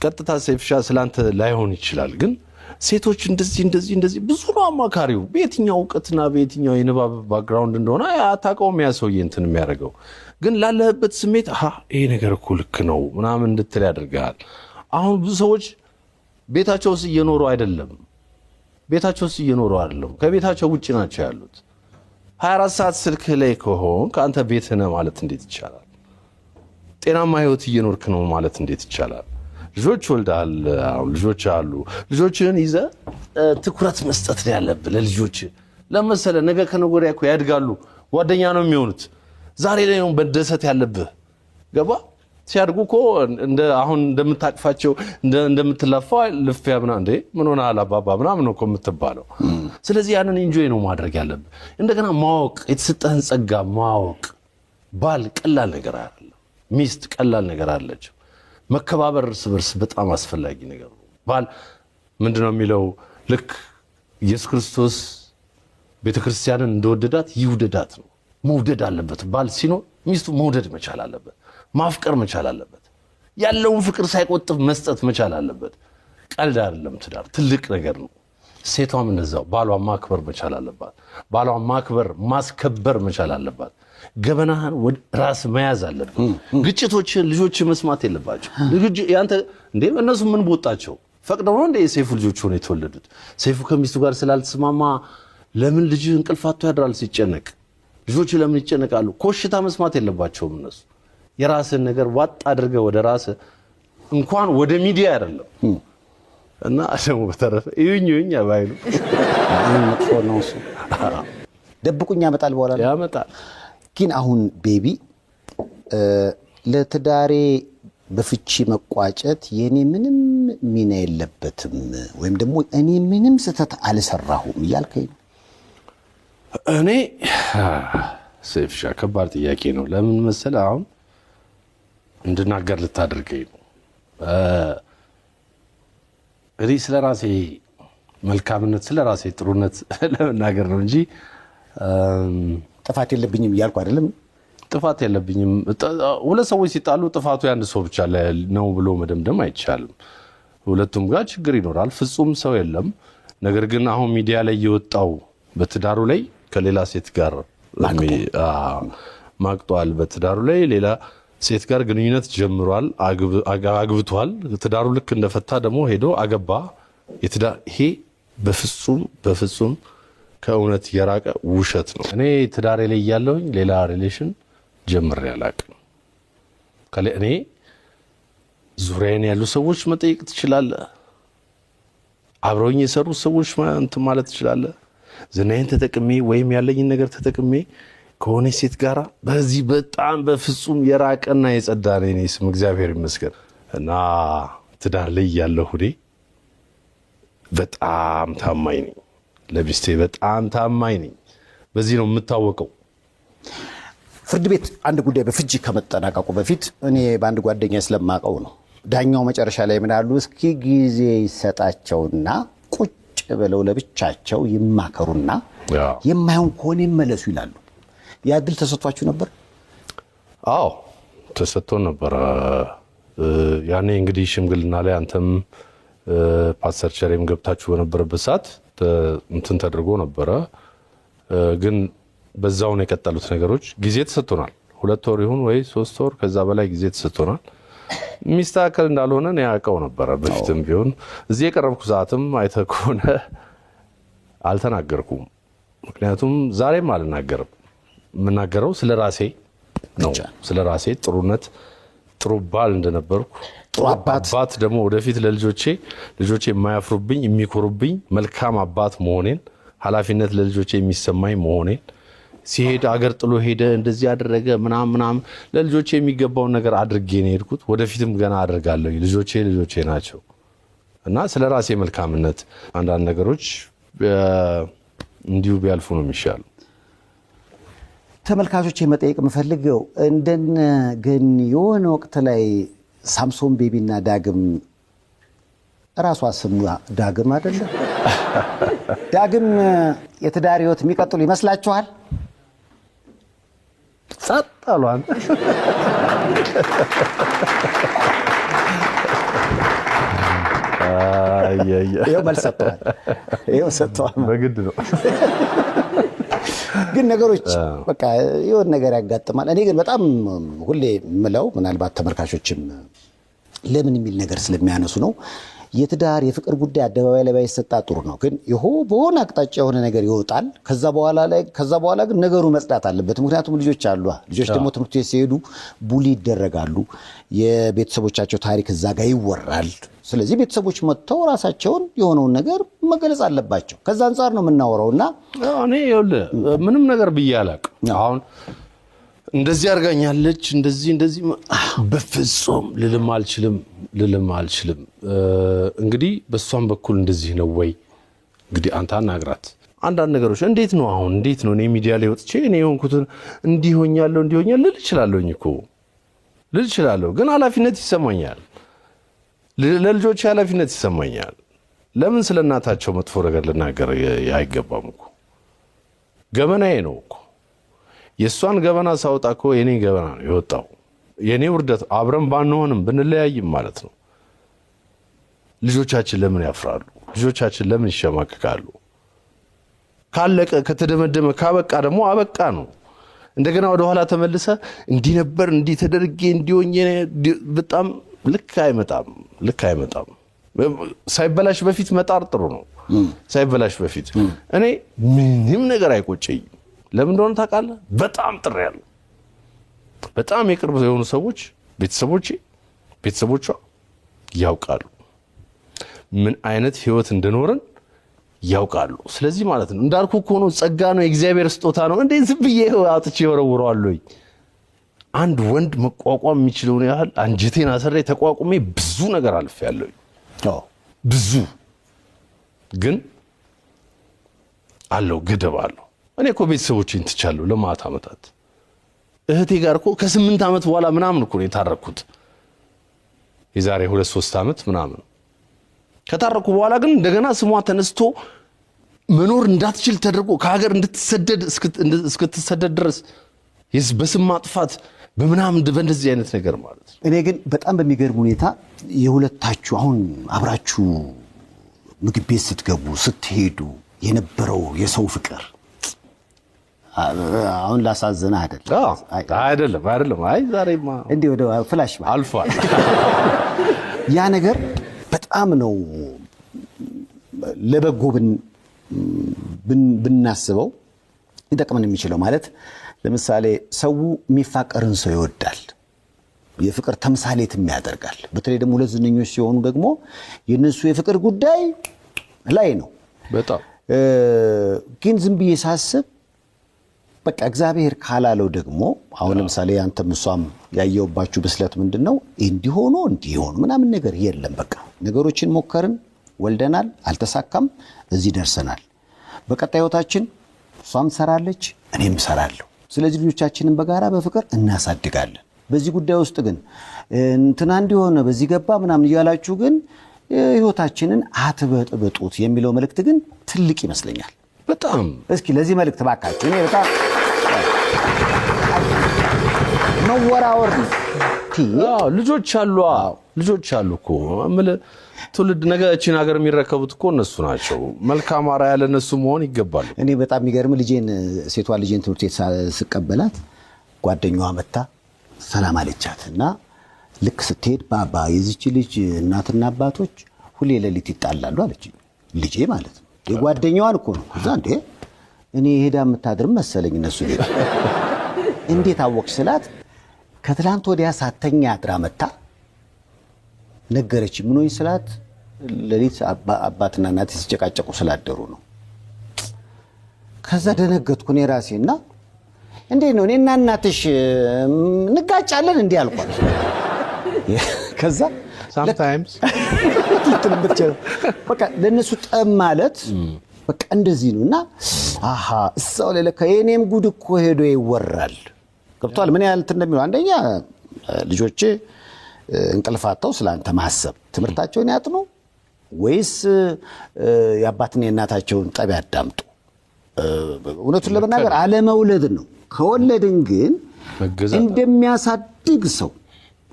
ቀጥታ ሴፍሻ ስላንተ ላይሆን ይችላል፣ ግን ሴቶች እንደዚህ ብዙ ነው አማካሪው። በየትኛው እውቀትና በየትኛው የንባብ ባክግራውንድ እንደሆነ አታውቀውም። ያ ሰውዬ እንትን የሚያደርገው ግን ላለህበት ስሜት ይሄ ነገር እኮ ልክ ነው ምናምን እንድትል ያደርግሃል። አሁን ብዙ ሰዎች ቤታቸው ውስጥ እየኖሩ አይደለም፣ ከቤታቸው ውጭ ናቸው ያሉት። 24 ሰዓት ስልክህ ላይ ከሆን ከአንተ ቤትህ ነህ ማለት እንዴት ይቻላል? ጤናማ ህይወት እየኖርክ ነው ማለት እንዴት ይቻላል? ልጆች ወልደሃል፣ አሁን ልጆች አሉ። ልጆችህን ይዘህ ትኩረት መስጠት ነው ያለብህ ለልጆች። ለመሰለ ነገ ከነገ ወዲያ እኮ ያድጋሉ፣ ጓደኛ ነው የሚሆኑት። ዛሬ ላይ ነው መደሰት ያለብህ። ገባ? ሲያድጉ እኮ አሁን እንደምታቅፋቸው እንደምትለፋው ልፍያ እንዴ ምን ሆነሃል አባባ ምናምን ነው እኮ የምትባለው። ስለዚህ ያንን ኢንጆይ ነው ማድረግ ያለብህ። እንደገና ማወቅ፣ የተሰጠህን ጸጋ ማወቅ። ባል ቀላል ነገር አይደለም፣ ሚስት ቀላል ነገር አለችው። መከባበር እርስ በርስ በጣም አስፈላጊ ነገር ነው። ባል ምንድነው የሚለው? ልክ ኢየሱስ ክርስቶስ ቤተክርስቲያንን እንደወደዳት ይውደዳት ነው። መውደድ አለበት። ባል ሲኖር ሚስቱ መውደድ መቻል አለበት፣ ማፍቀር መቻል አለበት። ያለውን ፍቅር ሳይቆጥብ መስጠት መቻል አለበት። ቀልድ አይደለም ትዳር፣ ትልቅ ነገር ነው። ሴቷም እንደዛው ባሏን ማክበር መቻል አለባት። ባሏን ማስከበር መቻል አለባት። ገበናህን ወደ ራስ መያዝ አለበት። ግጭቶችን ልጆች መስማት የለባቸው። ያንተ እንዴ እነሱ ምን ቦጣቸው? ፈቅደው ነው እንደ የሰይፉ ልጆች ሆነ የተወለዱት። ሰይፉ ከሚስቱ ጋር ስላልተስማማ ለምን ልጅ እንቅልፋቱ ያድራል ሲጨነቅ? ልጆች ለምን ይጨነቃሉ? ኮሽታ መስማት የለባቸውም እነሱ። የራስን ነገር ዋጥ አድርገህ ወደ ራስህ እንኳን ወደ ሚዲያ አይደለም እና ደግሞ በተረፈ ይሁኝ ባይሉ
መጥፎ ነው እሱ። ደብቁኝ ያመጣል፣ በኋላ
ያመጣል።
ግን አሁን ቤቢ ለትዳሬ በፍቺ መቋጨት የኔ ምንም ሚና የለበትም ወይም ደግሞ እኔ ምንም ስህተት አልሰራሁም እያልከኝ ነው?
እኔ ሴፍሻ ከባድ ጥያቄ ነው። ለምን መሰለህ? አሁን እንድናገር ልታደርገኝ ነው። እኔ ስለ ራሴ መልካምነት ስለ ራሴ ጥሩነት ለመናገር ነው እንጂ
ጥፋት የለብኝም እያልኩ አይደለም።
ጥፋት የለብኝም። ሁለት ሰዎች ሲጣሉ ጥፋቱ የአንድ ሰው ብቻ ነው ብሎ መደምደም አይቻልም። ሁለቱም ጋር ችግር ይኖራል። ፍጹም ሰው የለም። ነገር ግን አሁን ሚዲያ ላይ የወጣው በትዳሩ ላይ ከሌላ ሴት ጋር ማቅጧል፣ በትዳሩ ላይ ሌላ ሴት ጋር ግንኙነት ጀምሯል፣ አግብቷል። ትዳሩ ልክ እንደፈታ ደግሞ ሄዶ አገባ። ይሄ በፍጹም ከእውነት የራቀ ውሸት ነው። እኔ ትዳሬ ላይ ያለውኝ ሌላ ሪሌሽን ጀምሬ አላውቅም። እኔ ዙሪያዬን ያሉ ሰዎች መጠየቅ ትችላለህ። አብረውኝ የሰሩ ሰዎች እንትን ማለት ትችላለህ። ዝናዬን ተጠቅሜ ወይም ያለኝን ነገር ተጠቅሜ ከሆነ ሴት ጋር በዚህ በጣም በፍጹም የራቀና የጸዳ ነው የኔ ስም እግዚአብሔር ይመስገን። እና ትዳር ላይ ያለሁ እኔ በጣም ታማኝ ነኝ፣ ለሚስቴ በጣም ታማኝ ነኝ። በዚህ ነው የምታወቀው።
ፍርድ ቤት አንድ ጉዳይ በፍቺ ከመጠናቀቁ በፊት እኔ በአንድ ጓደኛ ስለማቀው ነው ዳኛው መጨረሻ ላይ ምን አሉ? እስኪ ጊዜ ይሰጣቸውና ቁጭ ብለው ለብቻቸው ይማከሩና የማይሆን ከሆነ ይመለሱ ይላሉ። ያ ዕድል ተሰጥቷችሁ ነበር?
አዎ ተሰጥቶን ነበር። ያኔ እንግዲህ ሽምግልና ላይ አንተም ፓስተር ቸሬም ገብታችሁ በነበረበት ሰዓት እንትን ተደርጎ ነበረ። ግን በዛውን የቀጠሉት ነገሮች ጊዜ ተሰጥቶናል። 2 ወር ይሁን ወይ 3 ወር ከዛ በላይ ጊዜ ተሰጥቶናል። ሚስተካከል እንዳልሆነ እኔ ያውቀው ነበረ በፊትም ቢሆን። እዚህ የቀረብኩ ሰዓትም አይተህ ከሆነ አልተናገርኩም። ምክንያቱም ዛሬም አልናገርም። የምናገረው ስለ ራሴ ነው። ስለ ራሴ ጥሩ ባል እንደነበርኩ
ጥሩ አባት
ደግሞ ወደፊት ለልጆቼ የማያፍሩብኝ የሚኮሩብኝ መልካም አባት መሆኔን ኃላፊነት ለልጆቼ የሚሰማኝ መሆኔን ሲሄድ አገር ጥሎ ሄደ እንደዚህ ያደረገ ምናምን ለልጆቼ የሚገባውን ነገር አድርጌ ነው የሄድኩት። ወደፊትም ገና አደርጋለሁ። ልጆቼ ናቸው እና ስለ ራሴ መልካምነት አንዳንድ ነገሮች እንዲሁ ቢያልፉ ነው የሚሻሉ።
ተመልካቾች መጠየቅ የምፈልገው እንደነ ግን የሆነ ወቅት ላይ ሳምሶን ቤቢና ዳግም ራሷ ስሙ ዳግም አይደለ? ዳግም የትዳር ህይወት የሚቀጥሉ ይመስላችኋል?
ጸጥ አሉ። አንተ
ይኸው መልስ ሰጥተዋል።
በግድ ነው
ግን ነገሮች በቃ የሆነ ነገር ያጋጥማል። እኔ ግን በጣም ሁሌ ምለው ምናልባት ተመልካቾችም ለምን የሚል ነገር ስለሚያነሱ ነው። የትዳር የፍቅር ጉዳይ አደባባይ ላይ ባይሰጣ ጥሩ ነው። ግን በሆነ አቅጣጫ የሆነ ነገር ይወጣል። ከዛ በኋላ ግን ነገሩ መጽዳት አለበት። ምክንያቱም ልጆች አሉ። ልጆች ደግሞ ትምህርት ቤት ሲሄዱ ቡሊ ይደረጋሉ። የቤተሰቦቻቸው ታሪክ እዛ ጋር ይወራል። ስለዚህ ቤተሰቦች መጥተው ራሳቸውን የሆነውን ነገር መገለጽ አለባቸው። ከዛ አንጻር ነው የምናወራውና
እኔ ምንም ነገር ብዬ አላውቅም። አሁን እንደዚህ አድርጋኛለች እንደዚህ በፍጹም ልልም አልችልም። እንግዲህ በሷም በኩል እንደዚህ ነው ወይ እንግዲህ አንተ አናግራት። አንዳንድ ነገሮች እንዴት ነው እኔ ሚዲያ ላይ ወጥቼ እኔ የሆንኩትን እንዲሆኛለሁ ልል እችላለሁ። ግን ኃላፊነት ይሰማኛል። ለልጆች ኃላፊነት ይሰማኛል። ለምን ስለ እናታቸው መጥፎ ነገር ልናገር አይገባም እኮ። ገበናዬ ነው እኮ። የእሷን ገበና ሳወጣ እኮ የኔ ገበና ነው የወጣው። የኔ ውርደት አብረን ባንሆንም ብንለያይም ማለት ነው። ልጆቻችን ለምን ያፍራሉ? ልጆቻችን ለምን ይሸማቀቃሉ? ካለቀ ከተደመደመ ካበቃ ደግሞ አበቃ ነው። እንደገና ወደ ኋላ ተመልሰ እንዲህ ነበር እንዲህ ተደርጌ እንዲሆኝ በጣም ልክ አይመጣም። ሳይበላሽ በፊት መጣር ጥሩ ነው። ሳይበላሽ በፊት እኔ ምንም ነገር አይቆጨኝም። ለምን እንደሆነ ታውቃለህ? በጣም ጥሬያለሁ። በጣም የቅርብ የሆኑ ሰዎች ቤተሰቦቿ ያውቃሉ ምን አይነት ህይወት እንደኖርን ያውቃሉ። ስለዚህ ማለት ነው እንዳልኩ እኮ ነው፣ ጸጋ ነው፣ የእግዚአብሔር ስጦታ ነው። እንዴ ዝም ብዬ አጥቼ ወረውረዋለሁ? አንድ ወንድ መቋቋም የሚችለውን ያህል አንጀቴን አሰሬ ተቋቁሜ ብዙ ነገር አልፌያለሁ። ብዙ ግን አለው ገደብ አለው። እኔ እኮ ቤተሰቦቼን ትቻለሁ ለማታ ዓመታት። እህቴ ጋር እኮ ከ8 ዓመት በኋላ ምናምን እኮ ነው የታረኩት። የዛሬ 2-3 ዓመት ምናምን ከታረኩ በኋላ ግን እንደገና ስሟ ተነስቶ መኖር እንዳትችል ተደርጎ ከሀገር እንድትሰደድ እስክትሰደድ ድረስ በስም ማጥፋት በምናምን በእንደዚህ አይነት ነገር ማለት ነው።
እኔ ግን በጣም በሚገርም ሁኔታ የሁለታችሁ አሁን አብራችሁ ምግብ ቤት ስትገቡ ስትሄዱ የነበረው የሰው ፍቅር አሁን ላሳዝነህ
አይደለም። አይ ዛሬማ
እንዴ ወደ ፍላሽ
አልፏል።
ያ ነገር በጣም ነው ለበጎ ብናስበው ይጠቅመን የሚችለው። ማለት ለምሳሌ ሰው የሚፋቀርን ሰው ይወዳል፣ የፍቅር ተምሳሌትም ያደርጋል። በተለይ ደግሞ ሁለት ዝነኞች ሲሆኑ ደግሞ የነሱ የፍቅር ጉዳይ ላይ ነው
በጣም
ግን ዝም ብዬ ሳስብ በቃ እግዚአብሔር ካላለው ደግሞ አሁን ለምሳሌ አንተም እሷም ያየውባችሁ ብስለት ምንድነው? እንዲሆኑ ምናምን ነገር የለም። በቃ ነገሮችን ሞከርን፣ ወልደናል፣ አልተሳካም፣ እዚህ ደርሰናል። በቀጣይ ህይወታችን እሷም ሰራለች፣ እኔም ሰራለሁ። ስለዚህ ልጆቻችንን በጋራ በፍቅር እናሳድጋለን። በዚህ ጉዳይ ውስጥ ግን እንትና እንዲሆነ በዚህ ገባ ምናምን እያላችሁ ግን ህይወታችንን አትበጥብጡት የሚለው መልእክት ግን ትልቅ ይመስለኛል።
በጣም
እስኪ ለዚህ መልእክት ባካችሁ እኔ በጣም መወራወር
ልጆች አሉ እኮ ትውልድ ነገ እቺን ሀገር የሚረከቡት እኮ እነሱ ናቸው። መልካም አርአያ ለነሱ መሆን ይገባል።
እኔ በጣም የሚገርም ሴቷ ልጄን ትምህርት ቤት ስቀበላት ጓደኛዋ መታ ሰላም አለቻት እና ልክ ስትሄድ ባባ የዚች ልጅ እናትና አባቶች ሁሌ ሌሊት ይጣላሉ አለች። ልጄ ማለት ነው የጓደኛዋን እኮ ነው። እዛ እንዴ እኔ ሄዳ የምታድርም መሰለኝ እነሱ ቤት። እንዴት አወቅሽ ስላት ከትላንት ወዲያ ሳተኛ አድራ መታ ነገረች። ምን ሆይ ስላት ሌሊት አባትና እናቴ ሲጨቃጨቁ ስላደሩ ነው። ከዛ ደነገጥኩ እኔ ራሴና እንዴት ነው እኔና እናትሽ እንጋጫለን እንዴ አልኳት። ከዛ
sometimes
በቃ ለነሱ ጠብ ማለት በቃ እንደዚህ ነውና አሃ እሳው ለለካ የኔም ጉድ እኮ ሄዶ ይወራል። ገብቷል። ምን ያህል እንደሚለው አንደኛ ልጆቼ እንቅልፋቸው ስላንተ ማሰብ ትምህርታቸውን ያጥኑ ወይስ የአባትና የእናታቸውን ጠብ ያዳምጡ? እውነቱን ለመናገር አለመውለድ ነው። ከወለድን ግን እንደሚያሳድግ ሰው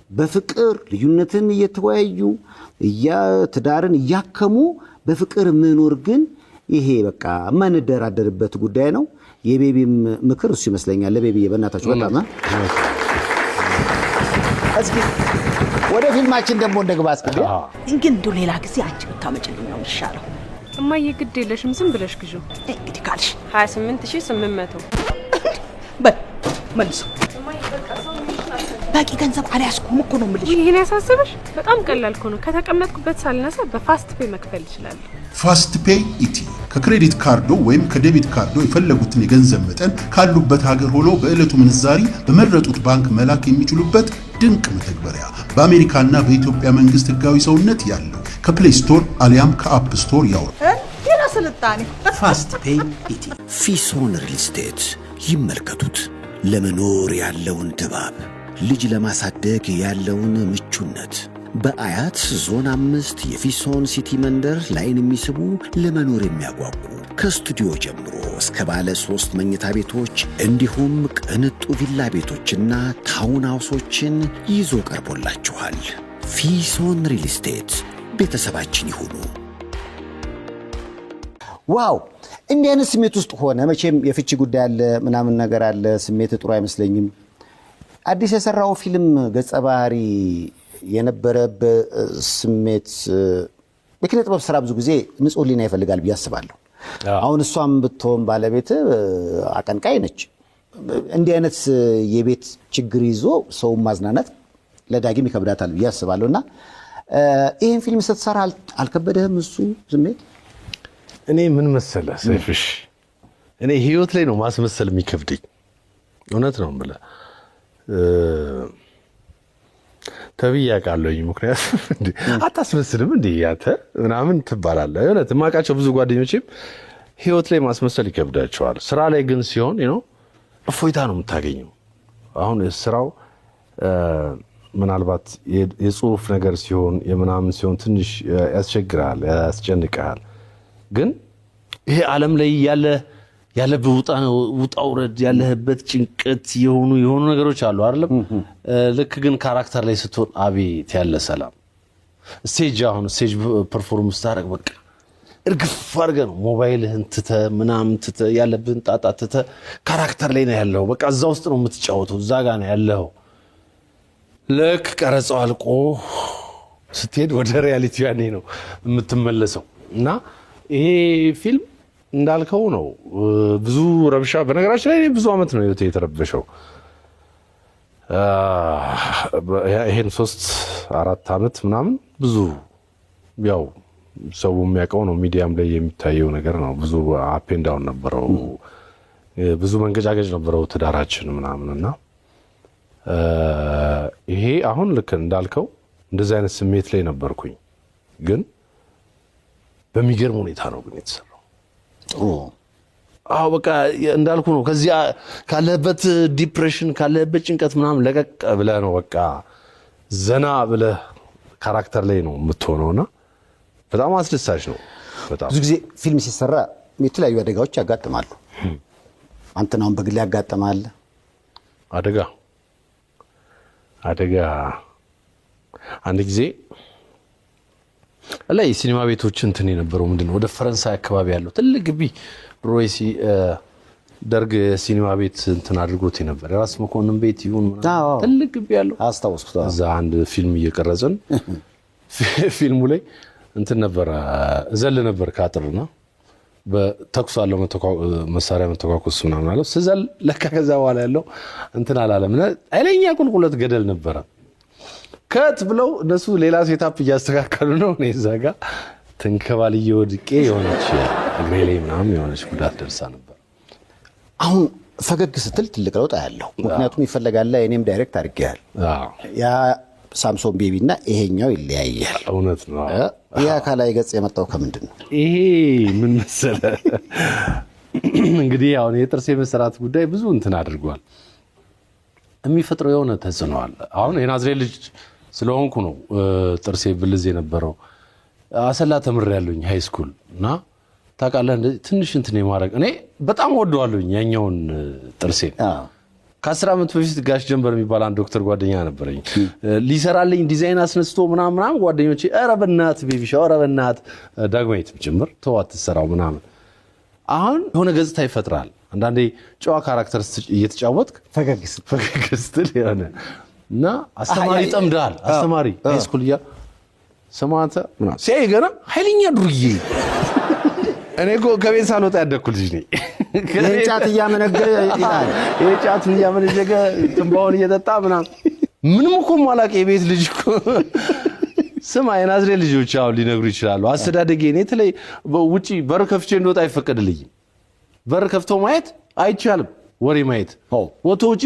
በፍቅር ልዩነትን እየተወያዩ ትዳርን እያከሙ በፍቅር መኖር ግን ይሄ በቃ ማንደራደርበት ጉዳይ ነው። የቤቢም ምክር እሱ ይመስለኛል። ለቤቢ በእናታችሁ በጣም እስኪ ወደ ፊልማችን ደግሞ እንደግባ። እስኪ
ግን እንደው ሌላ ጊዜ አንቺ ብታመጭልኝ ነው የሚሻለው።
እማዬ ግድ የለሽም ዝም ብለሽ ግዢ።
እንግዲህ ካልሽ
28800
መልሶ በቂ ገንዘብ አልያዝኩም እኮ ነው የምልሽ።
ይሄን ያሳስብሽ? በጣም ቀላል እኮ ነው። ከተቀመጥኩበት ሳልነሳ በፋስት ፔይ መክፈል ይችላል።
ፋስት ፔይ ኢቲ ከክሬዲት ካርዶ ወይም ከዴቢት ካርዶ የፈለጉትን የገንዘብ መጠን ካሉበት ሀገር ሆኖ በዕለቱ ምንዛሪ በመረጡት ባንክ መላክ የሚችሉበት ድንቅ መተግበሪያ በአሜሪካና በኢትዮጵያ መንግስት ህጋዊ ሰውነት ያለው ከፕሌይ ስቶር አሊያም ከአፕ ስቶር ያውሩ።
ስልጣኔ
ፋስት ፔይ ኢቲ ፊሶን ሪል ስቴት ይመልከቱት። ለመኖር ያለውን ድባብ፣ ልጅ ለማሳደግ ያለውን ምቹነት በአያት ዞን 5 የፊሶን ሲቲ መንደር ላይን የሚስቡ ለመኖር የሚያጓጉ ከስቱዲዮ ጀምሮ እስከ ባለ 3 መኝታ ቤቶች እንዲሁም ቅንጡ ቪላ ቤቶችና ታውን ሃውሶችን ይዞ ቀርቦላችኋል። ፊሶን ሪል ስቴት ቤተሰባችን ይሁኑ።
ዋው! እንዲህ አይነት ስሜት ውስጥ ሆነ መቼም የፍቺ ጉዳይ አለ ምናምን ነገር አለ። ስሜት ጥሩ አይመስለኝም። አዲስ የሰራው ፊልም ገጸ ባህሪ የነበረበት ስሜት በኪነ ጥበብ ስራ ብዙ ጊዜ ንጹህ ሕሊና ይፈልጋል ብዬ አስባለሁ። አሁን እሷም ብትሆን ባለቤት አቀንቃይ ነች። እንዲህ አይነት የቤት ችግር ይዞ ሰው ማዝናናት ለዳግም ይከብዳታል ብዬ አስባለሁና ይሄን ፊልም ስትሰራ አልከበደህም እሱ ስሜት?
እኔ ምን መሰለህ ሰይፍሽ፣ እኔ ህይወት ላይ ነው ማስመሰል የሚከብደኝ። እውነት ነው የምልህ ተብዬ አውቃለሁኝ። ምክንያቱም አታስመስልም እንዴ አንተ ምናምን ትባላለህ። እውነት የማውቃቸው ብዙ ጓደኞቼም ህይወት ላይ ማስመሰል ይከብዳቸዋል። ስራ ላይ ግን ሲሆን እፎይታ ነው የምታገኘው። አሁን ስራው ምናልባት የጽሁፍ ነገር ሲሆን የምናምን ሲሆን ትንሽ ያስቸግራል፣ ያስጨንቃል። ግን ይሄ ዓለም ላይ ያለብህ ውጣ ውረድ ያለህበት ጭንቀት የሆኑ ነገሮች አሉ አይደለም። ልክ ግን ካራክተር ላይ ስትሆን አቤት ያለ ሰላም። ስቴጅ ፐርፎርም ስታደርግ በቃ እርግፍ አድርገህ ነው ሞባይልህን ትተህ ምናምን ትተህ ያለብህን ጣጣ ትተህ ካራክተር ላይ ነው ያለው። በቃ እዛ ውስጥ ነው የምትጫወተው፣ እዛ ጋር ነው ያለው። ልክ ቀረጻው አልቆ ስትሄድ ወደ ሪያሊቲ ያኔ ነው የምትመለሰው። እና ይሄ ፊልም እንዳልከው ነው ብዙ ረብሻ። በነገራችን ላይ ብዙ አመት ነው የተረበሸው። ይሄን 3-4 አመት ምናምን ብዙ ያው ሰው የሚያውቀው ነው፣ ሚዲያም ላይ የሚታየው ነገር ነው። ብዙ አፕ ኤንድ ዳውን ነበረው፣ ብዙ መንገጫገጭ ነበረው ትዳራችን ምናምንና ይሄ አሁን ልክ እንዳልከው እንደዚህ አይነት ስሜት ላይ ነበርኩኝ። ግን በሚገርም ሁኔታ ነው ግን የተሰራው። በቃ እንዳልኩ ነው። ከዚያ ካለበት ዲፕሬሽን ካለበት ጭንቀት ምናምን ለቀቅ ብለህ ነው በቃ ዘና ብለህ ካራክተር ላይ ነው የምትሆነውና በጣም አስደሳች ነው። በጣም
ብዙ ጊዜ ፊልም ሲሰራ የተለያዩ አደጋዎች ያጋጥማሉ። አንተን አሁን በግል ያጋጥማል አደጋ አንድ ጊዜ ላይ ሲኒማ ቤቶች እንትን የነበረው ምንድነው ወደ ፈረንሳይ አካባቢ ያለው ትልቅ ግቢ ሮይሲ ደርግ ሲኒማ ቤት እንትን አድርጎት ነበር። ራስ መኮንን ቤት ይሁን ትልቅ ግቢ ያለው አስታውስኩት።
እዛ አንድ ፊልም እየቀረጽን ፊልሙ ላይ እንትን ነበር ዘል ነበር ካጥርና በተኩስ አለው መሳሪያ መተኳኩስ ምናምን አለው ስዘል ለካ ከዛ በኋላ ያለው እንትን አላለም ኃይለኛ ቁልቁለት ገደል ነበረ ከት ብለው እነሱ ሌላ ሴታፕ እያስተካከሉ ነው እኔ እዛ ጋር ተንከባልዬ ወድቄ የሆነች እግሬ ላይ ምናምን የሆነች ጉዳት ደርሳ ነበር
አሁን ፈገግ ስትል ትልቅ ለውጥ ያለው ምክንያቱም ይፈልጋል እኔም ዳይሬክት አድርጌያል ያ ሳምሶን ቤቢ እና ይሄኛው ይለያያል
እውነት ነው
ያ አካላዊ ገጽ የመጣው ከምንድን ነው
ይሄ ምን መሰለ እንግዲህ አሁን የጥርሴ መሰራት ጉዳይ ብዙ እንትን አድርጓል የሚፈጥረው የሆነ ተጽዕኖ አለ አሁን የናዝሬት ልጅ ስለሆንኩ ነው ጥርሴ ብልዝ የነበረው አሰላ ተምሬያለሁኝ ሃይ ስኩል እና ታውቃለህ ትንሽ እንትን የማድረግ እኔ በጣም ወደዋለሁኝ ያኛውን ጥርሴ ከ10 ዓመት በፊት ጋሽ ጀንበር የሚባል አንድ ዶክተር ጓደኛ ነበረኝ ሊሰራልኝ ዲዛይን አስነስቶ ምናምን ጓደኞቼ ኧረ በእናትህ ቤቢ ሻው ኧረ በእናትህ ዳግማዊትም ጭምር ተዋት ትሰራው ምናምን አሁን የሆነ ገጽታ ይፈጥራል አንዳንዴ ጨዋ ካራክተር እየተጫወትክ
ፈገግ
ስትል የሆነ እና አስተማሪ ጠምዳል አስተማሪ ሃይስኩል ያ ሰማንተ ምናምን ሲያይ ገና ኃይለኛ ዱርዬ እኔ እኮ ከቤት ሳልወጣ ያደግኩ ልጅ ነኝ
የጫት እያመነገረ ይላል
የጫት እያመነገረ ትንባውን እየጠጣ ምናምን ምንም እኮ ማላቅ የቤት ልጅ እኮ ስማ የናዝሬት ልጆች አሁን ሊነግሩ ይችላሉ አስተዳደጌ እኔ ተለይ ውጪ በር ከፍቼ እንደወጣ አይፈቀድልኝም በር ከፍቶ ማየት አይቻልም ወሬ ማየት ወቶ ውጪ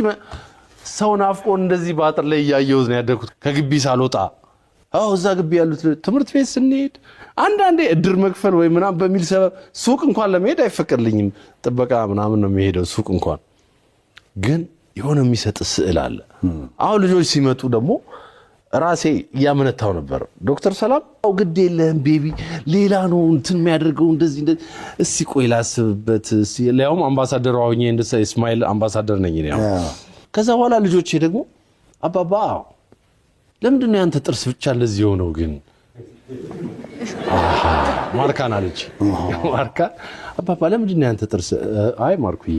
ሰው ናፍቆ እንደዚህ ባጥር ላይ ያያየሁት ነው ያደግኩት ከግቢ ሳልወጣ እዛ ግቢ ያሉት ትምህርት ቤት ስንሄድ አንዳንዴ እድር መክፈል ወይ ምናምን በሚል ሰበብ ሱቅ እንኳን ለመሄድ አይፈቀድልኝም ጥበቃ ምናምን ነው የሚሄደው ሱቅ እንኳን ግን የሆነ የሚሰጥ ስዕል አለ አሁን ልጆች ሲመጡ ደግሞ ራሴ ያመነታው ነበር ዶክተር ሰላም ግድ የለህም ቤቢ ሌላ ነው እንትን የሚያደርገው እንደዚህ እስቲ ቆይ ላስብበት ለያውም አምባሳደር ሆኜ እንደሰ እስማኤል አምባሳደር ነኝ ነው ከዛ በኋላ ልጆቼ ደግሞ አባባ ለምንድን ነው ያንተ ጥርስ ብቻ እንደዚህ ሆነው ግን ማርካን አለች ማርካ አባባ ለምንድን ነው ያንተ ጥርስ አይ ማርኩዬ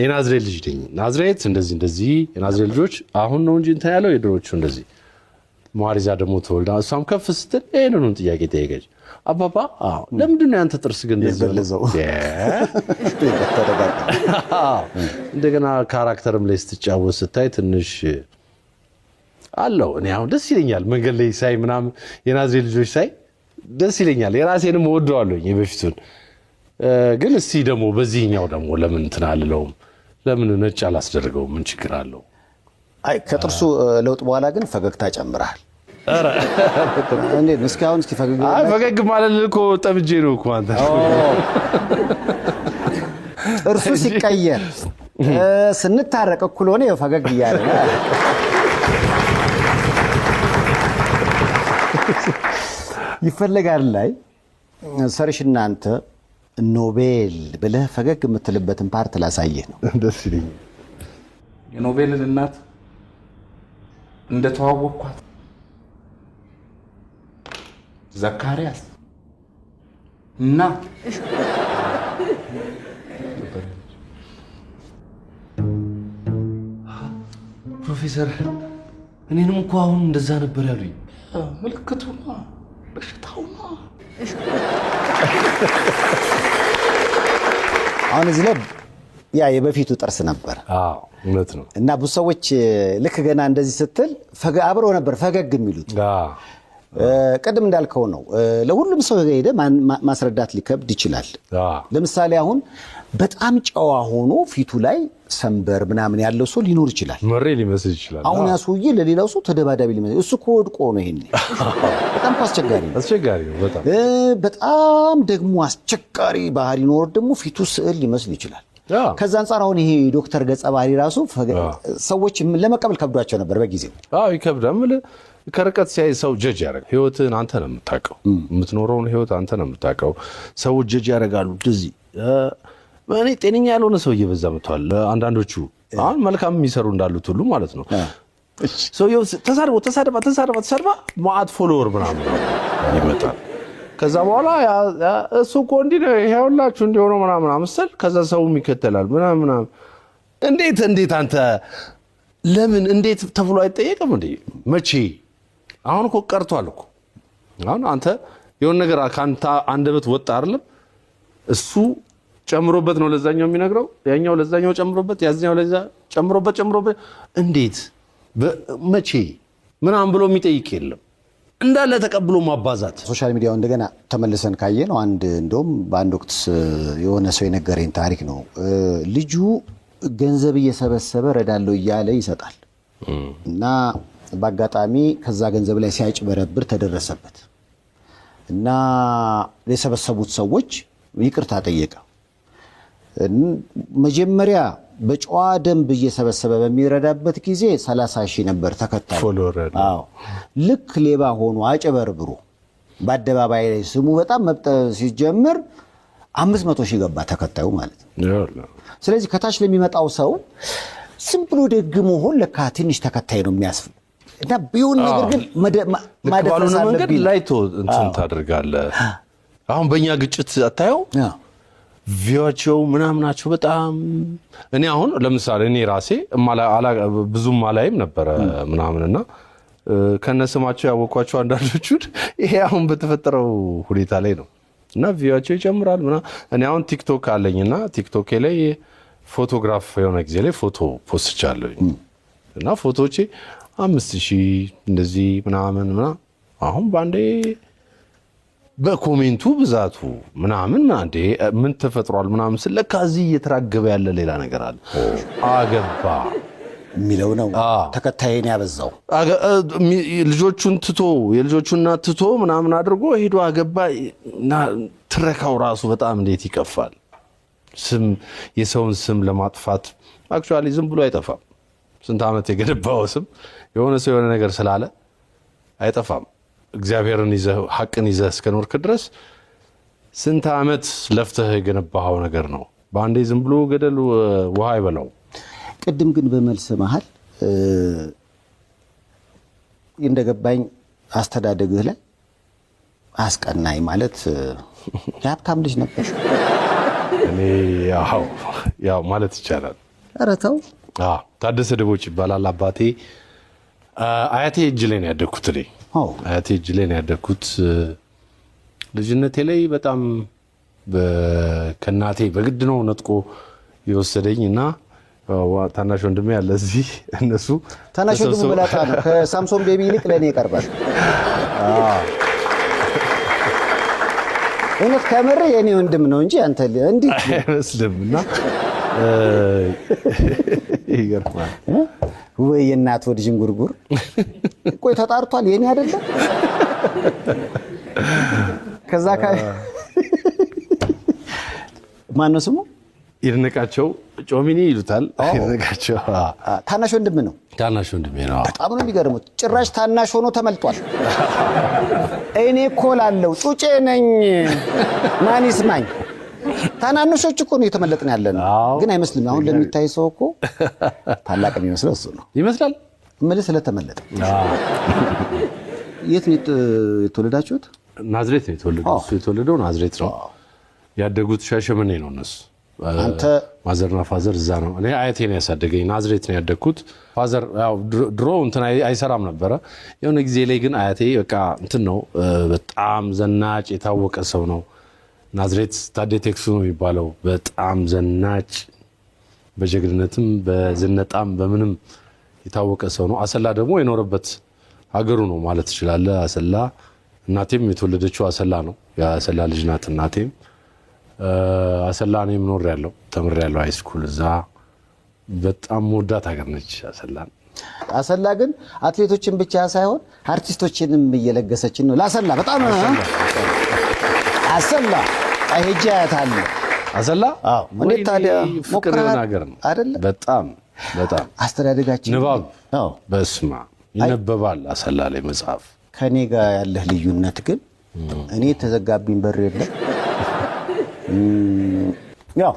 የናዝሬት ልጅ ነኝ ናዝሬት እንደዚህ የናዝሬት ልጆች አሁን ነው እንጂ እንትን ያለው የድሮቹ እንደዚህ ማሪዛ ደግሞ ተወልዳ እሷም ከፍ ስትል ይሄንን ጥያቄ ጠየቀች አባባ ለምንድን ነው ያንተ ጥርስ ግን እንደዚህ እንደገና ካራክተርም ላይ ስትጫወት ስታይ ትንሽ አለው እኔ አሁን ደስ ይለኛል መንገድ ላይ ሳይ ምናምን የናዝሬት ልጆች ሳይ ደስ ይለኛል የራሴንም ወደዋለሁ የበፊቱን ግን እስቲ ደግሞ በዚህኛው ደግሞ ለምን እንትን አልለውም ለምን ነጭ አላስደርገው ምን ችግር አለው
አይ ከጥርሱ ለውጥ በኋላ ግን ፈገግታ ጨምራል አረ እንዴ እስካሁን እስኪ ፈገግ
አይ ፈገግ ማለት እኮ ጠብጄ ነው እኮ አንተ
ጥርሱ ሲቀየር ስንታረቅ እኩል ሆነ ፈገግ ይያለ ይፈልጋል ላይ ሰርሽና አንተ ኖቤል ብለህ ፈገግ የምትልበትን ፓርት ላሳየህ ነው
ደስ ይለኛል
የኖቤልን እናት እንደተዋወቅኳት ዘካሪያስ እና
ፕሮፌሰር እኔንም እኮ አሁን እንደዛ ነበር ያሉኝ
ምልክቱ በሽታው ነው
አሁን እዚህ ላይ ያ የበፊቱ ጥርስ ነበር
እውነት ነው
እና ብዙ ሰዎች ልክ ገና እንደዚህ ስትል አብረው ነበር ፈገግ የሚሉት ቅድም እንዳልከው ነው ለሁሉም ሰው ሄደ ማስረዳት ሊከብድ ይችላል ለምሳሌ አሁን በጣም ጨዋ ሆኖ ፊቱ ላይ ሰንበር ምናምን ያለው ሰው ሊኖር ይችላል
መሬ ሊመስል ይችላል
አሁን ያሱዬ ለሌላው ሰው ተደባዳቢ ሊመስል እሱ ኮድቆ ነው ይሄን በጣም
አስቸጋሪ ነው
በጣም ደግሞ አስቸጋሪ ባህሪ ኖር ደግሞ ፊቱ ስዕል ሊመስል ይችላል ከዛ አንፃር አሁን ይሄ ዶክተር ገጸ ባህሪ ራሱ ሰዎች ለመቀበል ከብዷቸው ነበር በጊዜው
ይከብዳል ከርቀት ሲያይ ሰው ጀጅ ያደርጋል ህይወትን አንተ ነው የምታውቀው የምትኖረውን ህይወት አንተ ነው የምታውቀው ሰዎች ጀጅ ያደርጋሉ እንደዚህ እኔ ጤነኛ ያልሆነ ሰው እየበዛ መጥቷል አንዳንዶቹ አሁን መልካም የሚሰሩ እንዳሉት ሁሉ ማለት ነው ሰውየው ተሳድባ ማአት ፎሎወር ምናምን ይመጣል ከዛ በኋላ እሱ እኮ እንዲህ ነው ይሄውላችሁ እንዲሆነ ምናምን አምሰል ከዛ ሰውም ይከተላል ምናምን እንዴት አንተ ለምን እንዴት ተብሎ አይጠየቅም እንዴ መቼ አሁን እኮ ቀርቷል እኮ አሁን አንተ የሆነ ነገር ካንተ አንደበት ወጣ አይደለም እሱ ጨምሮበት ነው ለዛኛው የሚነግረው፣ ያኛው ለዛኛው ጨምሮበት፣ ያኛው ለዛ ጨምሮበት እንዴት መቼ ምናምን ብሎ የሚጠይቅ የለም። እንዳለ ተቀብሎ ማባዛት።
ሶሻል ሚዲያው እንደገና ተመልሰን ካየ ነው እንደውም በአንድ ወቅት የሆነ ሰው የነገረኝ ታሪክ ነው። ልጁ ገንዘብ እየሰበሰበ ረዳለው እያለ ይሰጣል እና በአጋጣሚ ከዛ ገንዘብ ላይ ሲያጭበረብር ተደረሰበት እና የሰበሰቡት ሰዎች ይቅርታ ጠየቀ። መጀመሪያ በጨዋ ደንብ እየሰበሰበ በሚረዳበት ጊዜ 30,000 ነበር ተከታዩ። አዎ ልክ ሌባ ሆኖ አጭበርብሮ በአደባባይ ላይ ስሙ በጣም መብጠር ሲጀምር 500,000 ገባ ተከታዩ ማለት ነው። ስለዚህ ከታች ለሚመጣው ሰው ዝም ብሎ ደግ መሆን ለካ ትንሽ ተከታይ ነው የሚያስፈልግ እና ቢሆን ነገር ግን
ማደረስ መንገድ ላይ እንትን ታደርጋለህ። አሁን በእኛ ግጭት አታየው ቪዋቸው ምናምናቸው በጣም እኔ አሁን ለምሳሌ እኔ ራሴ ብዙም አላይም ነበረ ምናምንና ከነስማቸው ያወቋቸው አንዳንዶቹን ይሄ አሁን በተፈጠረው ሁኔታ ላይ ነው እና ቪዋቸው ይጨምራል ምና እኔ አሁን ቲክቶክ አለኝና ቲክቶክ ላይ ፎቶግራፍ የሆነ ጊዜ ላይ ፎቶ ፖስቻለሁ እና ፎቶቼ 5,000 እንደዚህ ምናምን አሁን ባንዴ በኮሜንቱ ብዛቱ ምናምን አንዴ ምን ተፈጥሯል ምናምን ስለካ እዚህ እየተራገበ ያለ ሌላ ነገር አለ። አገባ
የሚለው ነው ተከታይን ያበዛው።
ልጆቹን ትቶ የልጆቹን እናት ትቶ ምናምን አድርጎ ሄዶ አገባ እና ትረካው ራሱ በጣም እንዴት ይከፋል። ስም የሰውን ስም ለማጥፋት አክቹአሊ ዝም ብሎ አይጠፋም። ስንት ዓመት የገነባው ስም የሆነ ሰው የሆነ ነገር ስላለ አይጠፋም። እግዚአብሔርን ይዘህ ሐቅን ይዘህ እስከኖርክ ድረስ ስንት ዓመት ለፍተህ የገነባው ነገር ነው። በአንዴ ዝም ብሎ ገደል ውሃ አይበላው።
ቅድም ግን በመልስ መሃል እንደገባኝ አስተዳደግህ ላይ አስቀናኝ ማለት የሀብታም ልጅ ነበር።
እኔ ያው ማለት ይቻላል።
ኧረ ተው።
ታደሰ ደቦች ይባላል አባቴ። አያቴ እጅ ላይ ነው ያደግኩት። እኔ አያቴ እጅ ላይ ነው ያደግኩት። ልጅነቴ ላይ በጣም ከእናቴ በግድ ነው ነጥቆ የወሰደኝ እና ታናሽ ወንድሜ ያለ እዚህ እነሱ
ታናሽ ወንድሙ መላጣ ነው። ከሳምሶን ቤቢ ይልቅ ለእኔ ይቀርባል። እውነት ከምር የኔ ወንድም ነው እንጂ አንተ እንዴት
አይመስልም። እና ይገርማል
ወይ የእናት ወድ ጅንጉርጉር ቆይ ተጣርቷል። የኔ አይደለም ከዛ ማን ነው ስሙ?
ይድነቃቸው ጮሚኒ ይሉታል። ይድነቃቸው
ታናሽ ወንድም ነው።
ታናሽ ወንድሜ ነው።
በጣም ነው የሚገርመው። ጭራሽ ታናሽ ሆኖ ተመልጧል። እኔ እኮ ላለው ጩጬ ነኝ ማን ይስማኝ። ታናናሾች እኮ ነው የተመለጥን ያለን ግን አይመስልም። አሁን ለሚታይ ሰው እኮ ታላቅ የሚመስለው እሱ ነው
ይመስላል።
ምን ስለተመለጠ የት ነው የተወለዳችሁት?
ናዝሬት ነው የተወለደው። እሱ የተወለደው ናዝሬት ነው። ያደጉት ሻሸመኔ ነው እነሱ።
አንተ
ማዘርና ፋዘር እዛ ነው። እኔ አያቴ ነው ያሳደገኝ። ናዝሬት ነው ያደግኩት። ፋዘር ያው ድሮ እንትን አይሰራም ነበረ። የሆነ ጊዜ ላይ ግን አያቴ በቃ እንትን ነው በጣም ዘናጭ የታወቀ ሰው ነው። ናዝሬት ታዴ ቴክሱ ነው የሚባለው። በጣም ዘናጭ በጀግንነትም በዝነጣም በምንም የታወቀ ሰው ነው። አሰላ ደግሞ የኖረበት ሀገሩ ነው ማለት ትችላለህ። አሰላ እናቴም የተወለደችው አሰላ ነው። የአሰላ ልጅ ናት እናቴም። አሰላ እኔም ኖሬያለሁ፣ ተምሬያለሁ ሃይስኩል እዛ። በጣም ወዳት ሀገር ነች አሰላን።
አሰላ ግን አትሌቶችን ብቻ ሳይሆን አርቲስቶችንም እየለገሰችን ነው ለአሰላ። በጣም አሰላ ሄጄ አያታለሁ።
አሰላ
እንዴት ታዲያ
ፍቅር ሀገር ነው አይደለ? በጣም በጣም
አስተዳደጋችን
ንባብ በስማ ይነበባል አሰላ ላይ መጽሐፍ።
ከኔ ጋር ያለህ ልዩነት ግን እኔ ተዘጋብኝ በር የለም። ያው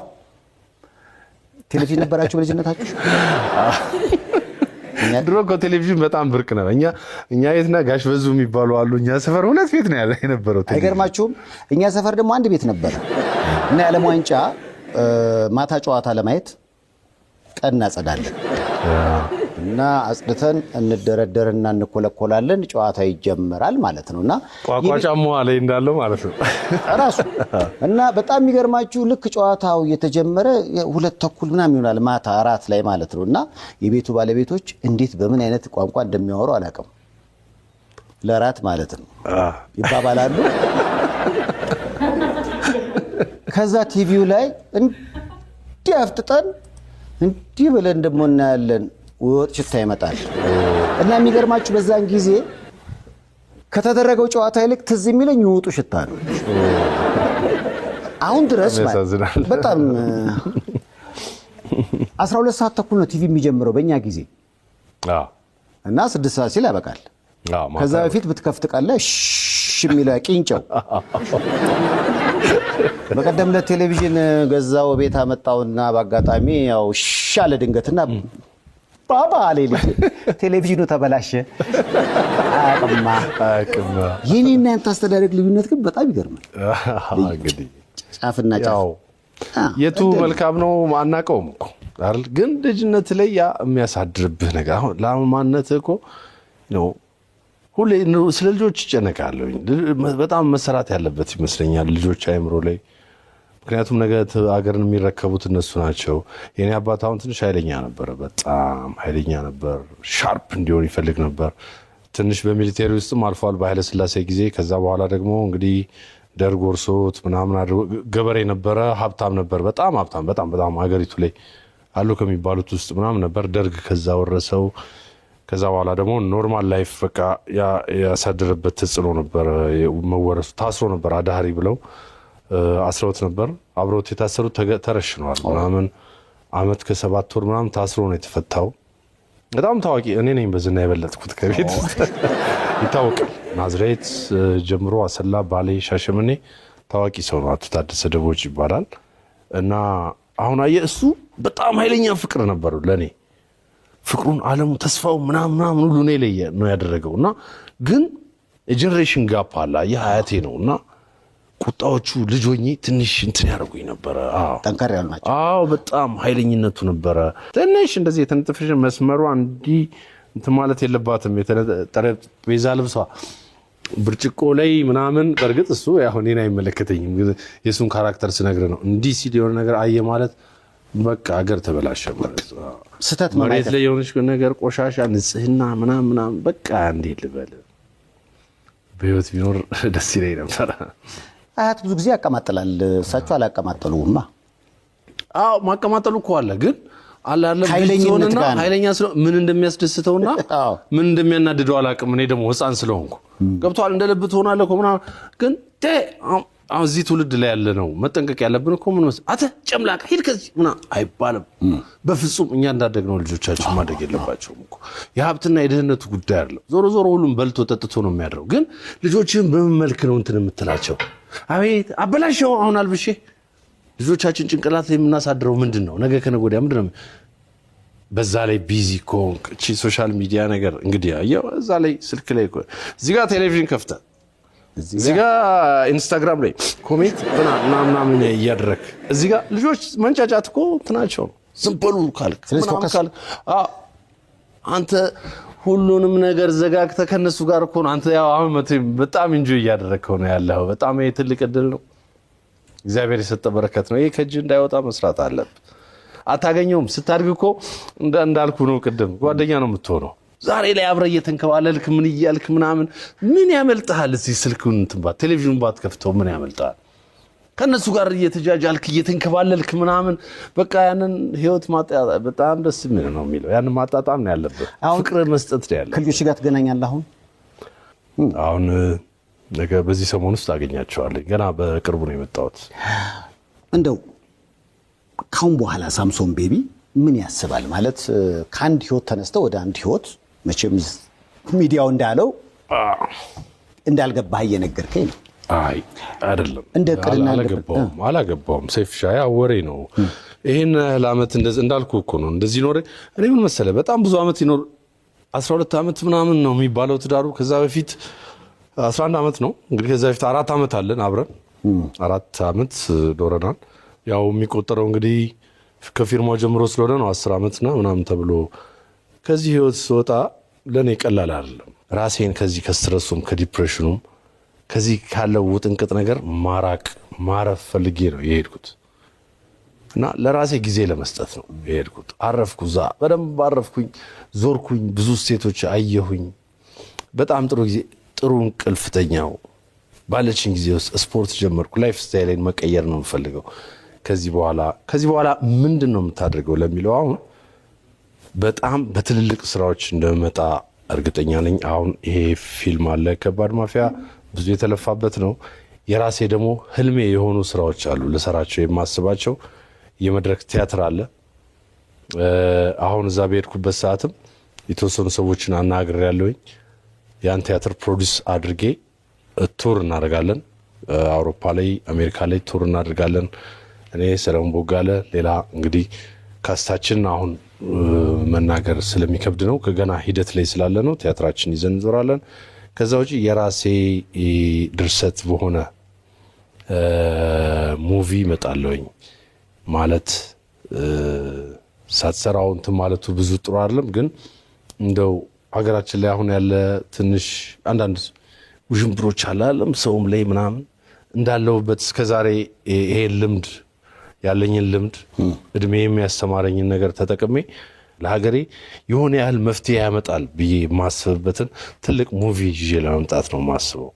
ቴሌቪዥን ነበራችሁ በልጅነታችሁ?
ድሮ እኮ ቴሌቪዥን በጣም ብርቅ ነው። እኛ የትና ጋሽ በዙ የሚባሉ አሉ። እኛ ሰፈር 2 ቤት ነው ያለ የነበረው ቴሌቪዥን።
አይገርማችሁም? እኛ ሰፈር ደግሞ 1 ቤት ነበረ እና የዓለም ዋንጫ ማታ ጨዋታ ለማየት ቀን እናጸዳለን እና አጽድተን እንደረደርና እንኮለኮላለን ጨዋታ ይጀምራል ማለት ነውና
ቋቋጫሞ ላይ እንዳለው ማለት ነው
ራሱ እና በጣም የሚገርማችሁ ልክ ጨዋታው እየተጀመረ 2:30 ምናምን ይሆናል ማታ 4 ላይ ማለት ነውና የቤቱ ባለቤቶች እንዴት በምን አይነት ቋንቋ እንደሚያወሩ አላውቅም ለራት ማለት ነው ይባባላሉ ከዛ ቲቪው ላይ እንዲህ አፍጥጠን እንዲህ ብለን ደግሞ እናያለን ወጥ ሽታ ይመጣል እና የሚገርማችሁ በዛን ጊዜ ከተደረገው ጨዋታ ይልቅ ትዝ የሚለኝ ወጡ ሽታ ነው አሁን ድረስ በጣም 12:30 ነው ቲቪ የሚጀምረው በእኛ ጊዜ እና 6 ሰዓት ሲል ያበቃል ከዛ በፊት ብትከፍት ቃለ የሚለው ቂንጨው በቀደም ለቴሌቪዥን ገዛው ቤት አመጣውና በአጋጣሚ ያው ሻለ ድንገትና ባባ አለኝ ቴሌቪዥኑ ተበላሸ አቅማ የኔና ያንተ አስተዳደግ ልዩነት ግን በጣም ይገርማል
እንግዲህ
ጫፍና ጫፍ
የቱ መልካም ነው ማናቀውም እኮ አይደል ግን ልጅነት ላይ ያ የሚያሳድርብህ ነገር አሁን ለማንነት እኮ ነው ሁሌ ስለ ልጆች ይጨነቃለሁ በጣም መሰራት ያለበት ይመስለኛል ልጆች አይምሮ ላይ ምክንያቱም ነገ አገርን የሚረከቡት እነሱ ናቸው የኔ አባት አሁን ትንሽ ኃይለኛ ነበር በጣም ኃይለኛ ነበር ሻርፕ እንዲሆን ይፈልግ ነበር ትንሽ በሚሊቴሪ ውስጥም አልፏል በኃይለ ሥላሴ ጊዜ ከዛ በኋላ ደግሞ እንግዲህ ደርግ ወርሶት ምናምን ገበሬ ነበረ ሀብታም ነበር በጣም ሀብታም በጣም ሀገሪቱ ላይ አሉ ከሚባሉት ውስጥ ምናምን ነበር ደርግ ከዛ ወረሰው ከዛ በኋላ ደግሞ ኖርማል ላይፍ በቃ ያሳደረበት ተጽዕኖ ነበር መወረሱ ታስሮ ነበር አዳሪ ብለው አስረውት ነበር አብሮት የታሰሩት ተረሽነዋል ምናምን አመት ከ7 ወር ምናምን ታስሮ ነው የተፈታው በጣም ታዋቂ እኔ ነኝ በዝና የበለጥኩት ከቤት ይታወቃል ናዝሬት ጀምሮ አሰላ ባሌ ሻሸመኔ ታዋቂ ሰው ነው አቶ ታደሰ ደቦጭ ይባላል እና አሁን እሱ በጣም ኃይለኛ ፍቅር ነበር ለኔ ፍቅሩን ዓለሙ ተስፋው ምናምን ሁሉ ነው ለየ ነው ያደረገውና ግን ጀነሬሽን ጋፕ አለ የሀያቴ ነውና ቁጣዎቹ ልጆኝ ትንሽ እንትን ያደርጉኝ ነበር
ጠንካራ ያሉ ናቸው
በጣም ኃይለኝነቱ ነበር ትንሽ እንደዚህ የተነጠፈሽ መስመሩ አንዲ እንትን ማለት የለባትም ጠረጴዛ ልብሷ ብርጭቆ ላይ ምናምን በርግጥ እሱ ያው እኔን አይመለከተኝም የሱን ካራክተር ስነግር ነው እንዲህ ሲል የሆነ ነገር አየ ማለት በቃ አገር ተበላሸ ማለት
ስተት
ማለት ላይ የሆነች ነገር ቆሻሻ ንጽህና ምናምን በቃ እንዴ ልበል በህይወት ቢኖር ደስ ይለኝ ነበር
አያት ብዙ ጊዜ ያቀማጥላል እሳቸው አላቀማጠሉማ
ማቀማጠሉ እኮ አለ ግን አለ ኃይለኛ ስለሆነ ምን እንደሚያስደስተውና ምን እንደሚያናድደው አላውቅም እኔ ደግሞ ህፃን ስለሆንኩ ገብቷል እንደልብት ሆናለሁ እኮ ምናምን ግን እዚህ ትውልድ ላይ ያለ ነው መጠንቀቅ ያለብን እኮ ምን መሰለህ አተ ጨምላቃ ሂድ ከዚህ ምናምን አይባልም በፍጹም እኛ እንዳደግነው ልጆቻችን ማደግ የለባቸውም እኮ የሀብትና የድህነቱ ጉዳይ አይደለም ዞሮ ሁሉም በልቶ ጠጥቶ ነው የሚያድረው ግን ልጆችን በመመልክ ነው እንትን የምትላቸው አቤት አበላሸው አሁን አልብሼ ልጆቻችን ጭንቅላት ላይ የምናሳድረው ምንድነው ነገ ከነገ ወዲያ ምንድነው በዛ ላይ ቢዚ ኮንክ እቺ ሶሻል ሚዲያ ነገር እንግዲህ ያው እዛ ላይ ስልክ ላይ እዚህ ጋር ቴሌቪዥን ከፍተ እዚህ ጋር ኢንስታግራም ላይ ኮሜንት ምናምን እያደረክ እዚህ ጋር ልጆች መንጫጫት እኮ እንትናቸው ዝም በሉ ካልክ አንተ ሁሉንም ነገር ዘጋግተህ ከነሱ ጋር እኮ አንተ ያው አሁን በጣም ኢንጆይ እያደረከው ነው ያለው በጣም ትልቅ እድል ነው እግዚአብሔር የሰጠ በረከት ነው ይሄ ከእጅ እንዳይወጣ መስራት አለብህ አታገኘውም ስታድግ እኮ እንዳልኩ ነው ቅድም ጓደኛ ነው የምትሆነው ዛሬ ላይ አብረ እየተንከባለልክ ምን ይያልክ ምናምን ምን ያመልጣል እዚህ ስልኩን እንትን ቴሌቪዥኑን ባትከፍተው ምን ያመልጣል ከነሱ ጋር እየተጃጃልክ እየተንከባለልክ ምናምን በቃ ያንን ህይወት በጣም ደስ የሚል ነው የሚለው ያንን ማጣጣም ነው ያለበት ፍቅር መስጠት ነው ያለበት
ከልጆች ጋር ትገናኛለህ
አሁን ነገ በዚህ ሰሞን ውስጥ አገኛቸዋለሁ ገና በቅርቡ ነው የመጣሁት
እንደው ካሁን በኋላ ሳምሶን ቤቢ ምን ያስባል ማለት ከአንድ ህይወት ተነስተው ወደ አንድ ህይወት መቼም ሚዲያው እንዳለው እንዳልገባህ እየነገርከኝ ነው
አይ አይደለም
እንደ ቅድና
አላገባውም ሰይፍ ሻይ አወሬ ነው ይሄን ለአመት እንዳልኩ እኮ ነው እንደዚህ ኖር እኔ ምን መሰለህ በጣም ብዙ አመት ይኖር 12 አመት ምናምን ነው የሚባለው ትዳሩ ከዛ በፊት 11 አመት ነው እንግዲህ ከዛ በፊት 4 አመት አለን አብረን 4 አመት ኖረናል ያው የሚቆጠረው እንግዲህ ከፊርማው ጀምሮ ስለሆነ ነው 10 አመትና ምናምን ተብሎ ከዚህ ህይወት ስወጣ ለእኔ ቀላል አይደለም። ራሴን ከዚህ ከስትረሱም ከዲፕሬሽኑም ከዚህ ካለው ውጥንቅጥ ነገር ማረፍ ፈልጌ ነው የሄድኩት እና ለራሴ ጊዜ ለመስጠት ነው የሄድኩት። አረፍኩ፣ እዛ በደንብ አረፍኩኝ፣ ዞርኩኝ፣ ብዙ ስቴቶች አየሁኝ። በጣም ጥሩ ጊዜ፣ ጥሩ እንቅልፍ ተኛው። ባለችኝ ጊዜ ውስጥ ስፖርት ጀመርኩ። ላይፍ ስታይሌን መቀየር ነው የምፈልገው። ከዚህ በኋላ ምንድን ነው የምታደርገው ለሚለው አሁን በጣም በትልልቅ ስራዎች እንደመጣ እርግጠኛ ነኝ። አሁን ይሄ ፊልም አለ ከባድ ማፊያ፣ ብዙ የተለፋበት ነው። የራሴ ደግሞ ህልሜ የሆኑ ስራዎች አሉ ልሰራቸው የማስባቸው። የመድረክ ቲያትር አለ። አሁን እዛ በሄድኩበት ሰዓትም የተወሰኑ ሰዎችን አናግሬያለሁኝ። ያን ቲያትር ፕሮዲስ አድርጌ ቱር እናደርጋለን። አውሮፓ ላይ አሜሪካ ላይ ቱር እናደርጋለን። እኔ ሰለሞን ቦጋለ፣ ሌላ እንግዲህ ካስታችን አሁን መናገር ስለሚከብድ ነው፣ ከገና ሂደት ላይ ስላለ ነው። ቲያትራችን ይዘን እንዞራለን። ከዛ ውጪ የራሴ ድርሰት በሆነ ሙቪ እመጣለሁኝ። ማለት ሳትሰራው እንትን ማለቱ ብዙ ጥሩ አይደለም፣ ግን እንደው ሀገራችን ላይ አሁን ያለ ትንሽ አንዳንድ ውዥንብሮች አላለም ሰውም ላይ ምናምን እንዳለውበት እስከዛሬ ይሄን ልምድ ያለኝን ልምድ እድሜ የሚያስተማረኝን ነገር ተጠቅሜ ለሀገሬ የሆነ ያህል መፍትሄ ያመጣል ብዬ የማስብበትን ትልቅ ሙቪ ይዤ ለመምጣት ነው የማስበው።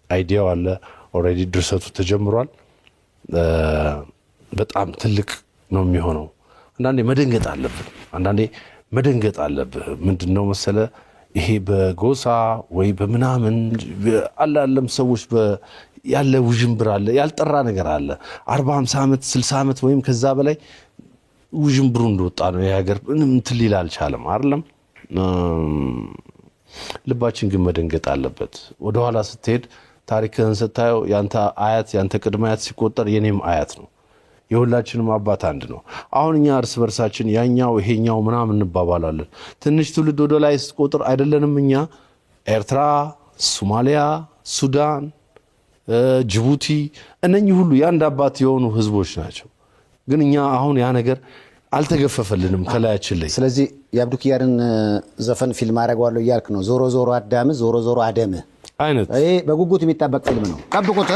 አይዲያው አለ፣ ኦልሬዲ ድርሰቱ ተጀምሯል። በጣም ትልቅ ነው የሚሆነው። አንዳንዴ መደንገጥ አለብህ። ምንድን ነው መሰለ ይሄ በጎሳ ወይ በምናምን አላለም ሰዎች ያለ ውዥንብር አለ፣ ያልጠራ ነገር አለ። 40 50 ዓመት 60 ዓመት ወይም ከዛ በላይ ውዥንብሩ እንደወጣ ነው የሀገር ምንም እንትን ሊል አልቻለም አይደለም። ልባችን ግን መደንገጥ አለበት። ወደኋላ ስትሄድ ታሪክህን ስታየው ያንተ አያት ያንተ ቅድመ አያት ሲቆጠር የኔም አያት ነው። የሁላችንም አባት አንድ ነው። አሁን እኛ እርስ በርሳችን ያኛው ይሄኛው ምናምን እንባባላለን። ትንሽ ትውልድ ወደ ላይ ስትቆጥር አይደለንም እኛ ኤርትራ፣ ሶማሊያ፣ ሱዳን፣ ጅቡቲ እነኚህ ሁሉ የአንድ አባት የሆኑ ህዝቦች ናቸው። ግን እኛ አሁን ያ ነገር አልተገፈፈልንም ከላያችን ላይ።
ስለዚህ የአብዱኪያርን ዘፈን ፊልም አደርገዋለሁ እያልክ ነው። ዞሮ ዞሮ አዳም ዞሮ ዞሮ አደም
አይነት
ይሄ በጉጉት የሚጠበቅ ፊልም ነው። ጠብቁት።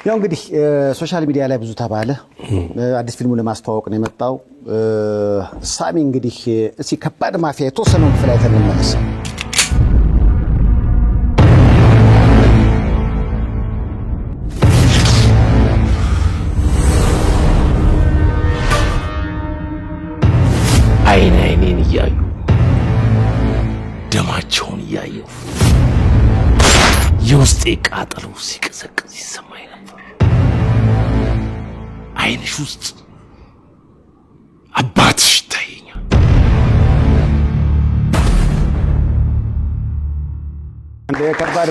ያው እንግዲህ ሶሻል ሚዲያ ላይ ብዙ ተባለ። አዲስ ፊልሙ ለማስተዋወቅ ነው የመጣው ሳሚ። እንግዲህ እስኪ ከባድ ማፊያ የተወሰነውን ክፍል አይተን እንመለስ።
አይኔን እያዩ ደማቸውን እያየሁ የውስጤ ቃጠሎ ሲቀዘቅዝ ይሰማኝ ነበር። አይንሽ ውስጥ አባትሽ ይታየኛል።
እንደ ከባድ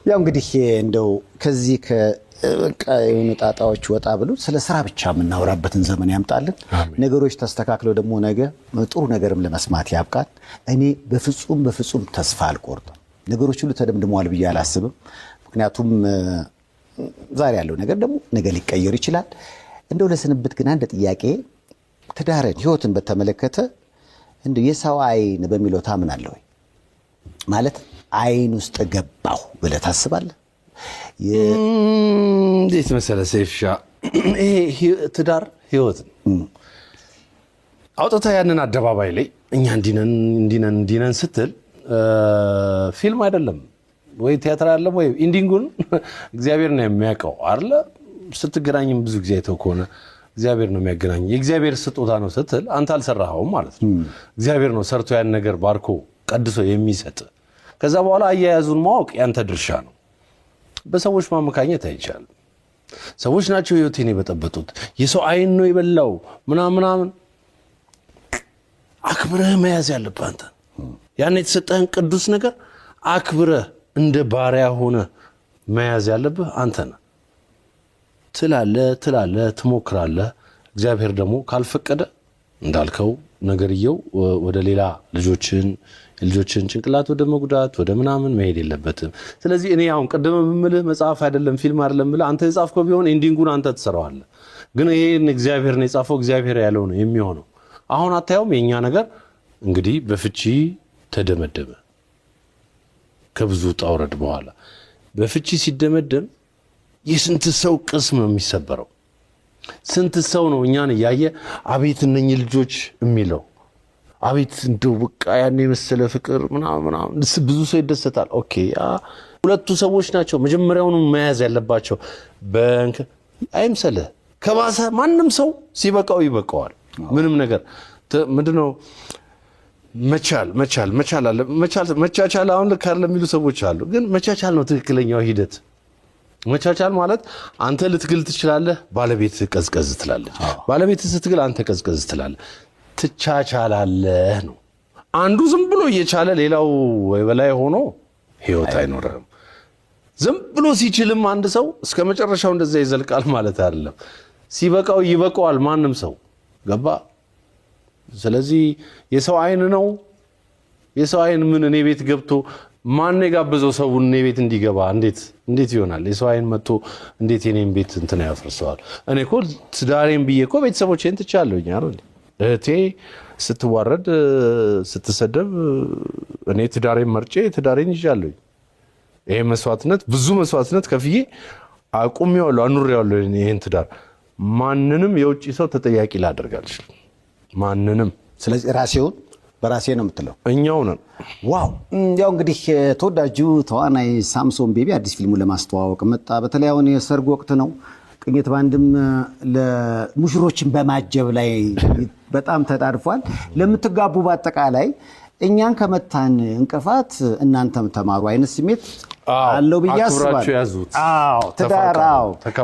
ያው እንግዲህ እንደው ከዚህ የሆኑ ጣጣዎች ወጣ ብሎ ስለ ስራ ብቻ የምናወራበትን ዘመን ያምጣልን። ነገሮች ተስተካክለው ደግሞ ነገ ጥሩ ነገርም ለመስማት ያብቃል። እኔ በፍጹም ተስፋ አልቆርጥም። ነገሮች ሁሉ ተደምድመዋል ብዬ አላስብም። ምክንያቱም ዛሬ ያለው ነገር ደግሞ ነገ ሊቀየር ይችላል። እንደው ለስንብት ግን አንድ ጥያቄ፣ ትዳርን ህይወትን በተመለከተ እንደው የሰው አይን በሚለው ታምናለህ ወይ? ማለት አይን ውስጥ ገባሁ ብለህ ታስባለህ?
እንዴት መሰለህ ሰይፍሻ፣ ይሄ ትዳር ህይወት አውጥታ ያንን አደባባይ ላይ እኛ እንዲነን ስትል ፊልም አይደለም ወይ ቲያትር አይደለም ወይ ኢንዲንጉን እግዚአብሔር ነው የሚያውቀው አይደለ? ስትገናኝም ብዙ ጊዜ አይተው ከሆነ እግዚአብሔር ነው የሚያገናኝ። የእግዚአብሔር ስጦታ ነው ስትል አንተ አልሰራኸውም ማለት ነው። እግዚአብሔር ነው ሰርቶ ያን ነገር ባርኮ ቀድሶ የሚሰጥ። ከዛ በኋላ አያያዙን ማወቅ ያንተ ድርሻ ነው። በሰዎች ማመካኘት አይቻልም። ሰዎች ናቸው ህይወቴን የበጠበጡት፣ የሰው አይን ነው የበላው ምናምን። አክብረህ መያዝ ያለብህ አንተ ያን የተሰጠህን ቅዱስ ነገር አክብረህ እንደ ባሪያ ሆነ መያዝ ያለብህ አንተ ነህ። ትላለህ፣ ትሞክራለህ። እግዚአብሔር ደግሞ ካልፈቀደ እንዳልከው ነገርየው ወደ ሌላ ልጆችን ጭንቅላት ወደ መጉዳት ወደ ምናምን መሄድ የለበትም። ስለዚህ እኔ አሁን ቀደም የምልህ መጽሐፍ አይደለም ፊልም አይደለም ብለህ አንተ የጻፍከው ቢሆን ኤንዲንጉን አንተ ትሰራዋለህ። ግን ይሄን እግዚአብሔር ነው የጻፈው፣ እግዚአብሔር ያለው ነው የሚሆነው። አሁን አታየውም? የኛ ነገር እንግዲህ በፍቺ ተደመደመ። ከብዙ ጣውረድ በኋላ በፍቺ ሲደመደም የስንት ሰው ቅስም ነው የሚሰበረው? ስንት ሰው ነው እኛን እያየ አቤት እነኚህ ልጆች የሚለው? አቤት እንደው በቃ ያን የመሰለ ፍቅር ምናምን ብዙ ሰው ይደሰታል። ኦኬ ሁለቱ ሰዎች ናቸው መጀመሪያውኑ መያዝ ያለባቸው። አይምሰልህ ከባሰ ማንም ሰው ሲበቃው ይበቃዋል። ምንም ነገር ምንድነው መቻል አለ። መቻቻል አሁን ልክ አይደለም የሚሉ ሰዎች አሉ። ግን መቻቻል ነው ትክክለኛው ሂደት። መቻቻል ማለት አንተ ልትግል ትችላለህ፣ ባለቤት ቀዝቀዝ ትላለች። ባለቤት ስትግል አንተ ቀዝቀዝ ትላለህ፣ ትቻቻላለህ ነው። አንዱ ዝም ብሎ እየቻለ ሌላው በላይ ሆኖ ህይወት አይኖርም። ዝም ብሎ ሲችልም አንድ ሰው እስከ መጨረሻው እንደዛ ይዘልቃል ማለት አይደለም። ሲበቃው ይበቃዋል ማንም ሰው ገባ። ስለዚህ የሰው አይን ነው። የሰው አይን ምን እኔ ቤት ገብቶ ማን የጋበዘው ሰው እኔ ቤት እንዲገባ እንዴት ይሆናል? የሰው አይን መጥቶ እንዴት የኔን ቤት እንትን ያፈርሰዋል? እኔ እኮ ትዳሬን ብዬ እኮ ቤተሰቦቼን ትቻለሁኝ አይደል? እህቴ ስትዋረድ ስትሰደብ እኔ ትዳሬን መርጬ ትዳሬን ይዣለሁኝ። ይሄ መስዋዕትነት ብዙ መስዋዕትነት ከፍዬ አቁሜዋለሁ፣ አኑሬዋለሁ ይሄን ትዳር። ማንንም የውጭ ሰው ተጠያቂ ላደርግ አልችልም። ማንንም። ስለዚህ ራሴውን በራሴ ነው የምትለው? እኛው ነን። ዋው! ያው እንግዲህ ተወዳጁ ተዋናይ ሳምሶን ቤቢ አዲስ ፊልሙን ለማስተዋወቅ መጣ። በተለይ አሁን የሰርግ ወቅት ነው። ቅኝት ባንድም ለሙሽሮችን በማጀብ ላይ በጣም ተጣድፏል። ለምትጋቡ በአጠቃላይ እኛን ከመታን እንቅፋት እናንተም ተማሩ አይነት ስሜት አለው ብዬ አስባለሁ። አዎ ትዳር፣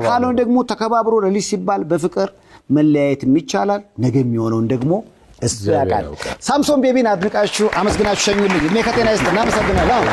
ካልሆነ ደግሞ ተከባብሮ ለልጅ ሲባል በፍቅር መለያየትም ይቻላል። ነገ የሚሆነውን ደግሞ እሱ ያውቃል። ሳምሶን ቤቢን አድንቃችሁ አመስግናችሁ ሸኙልኝ። እድሜ ከጤና ይስጥ። እናመሰግናለን።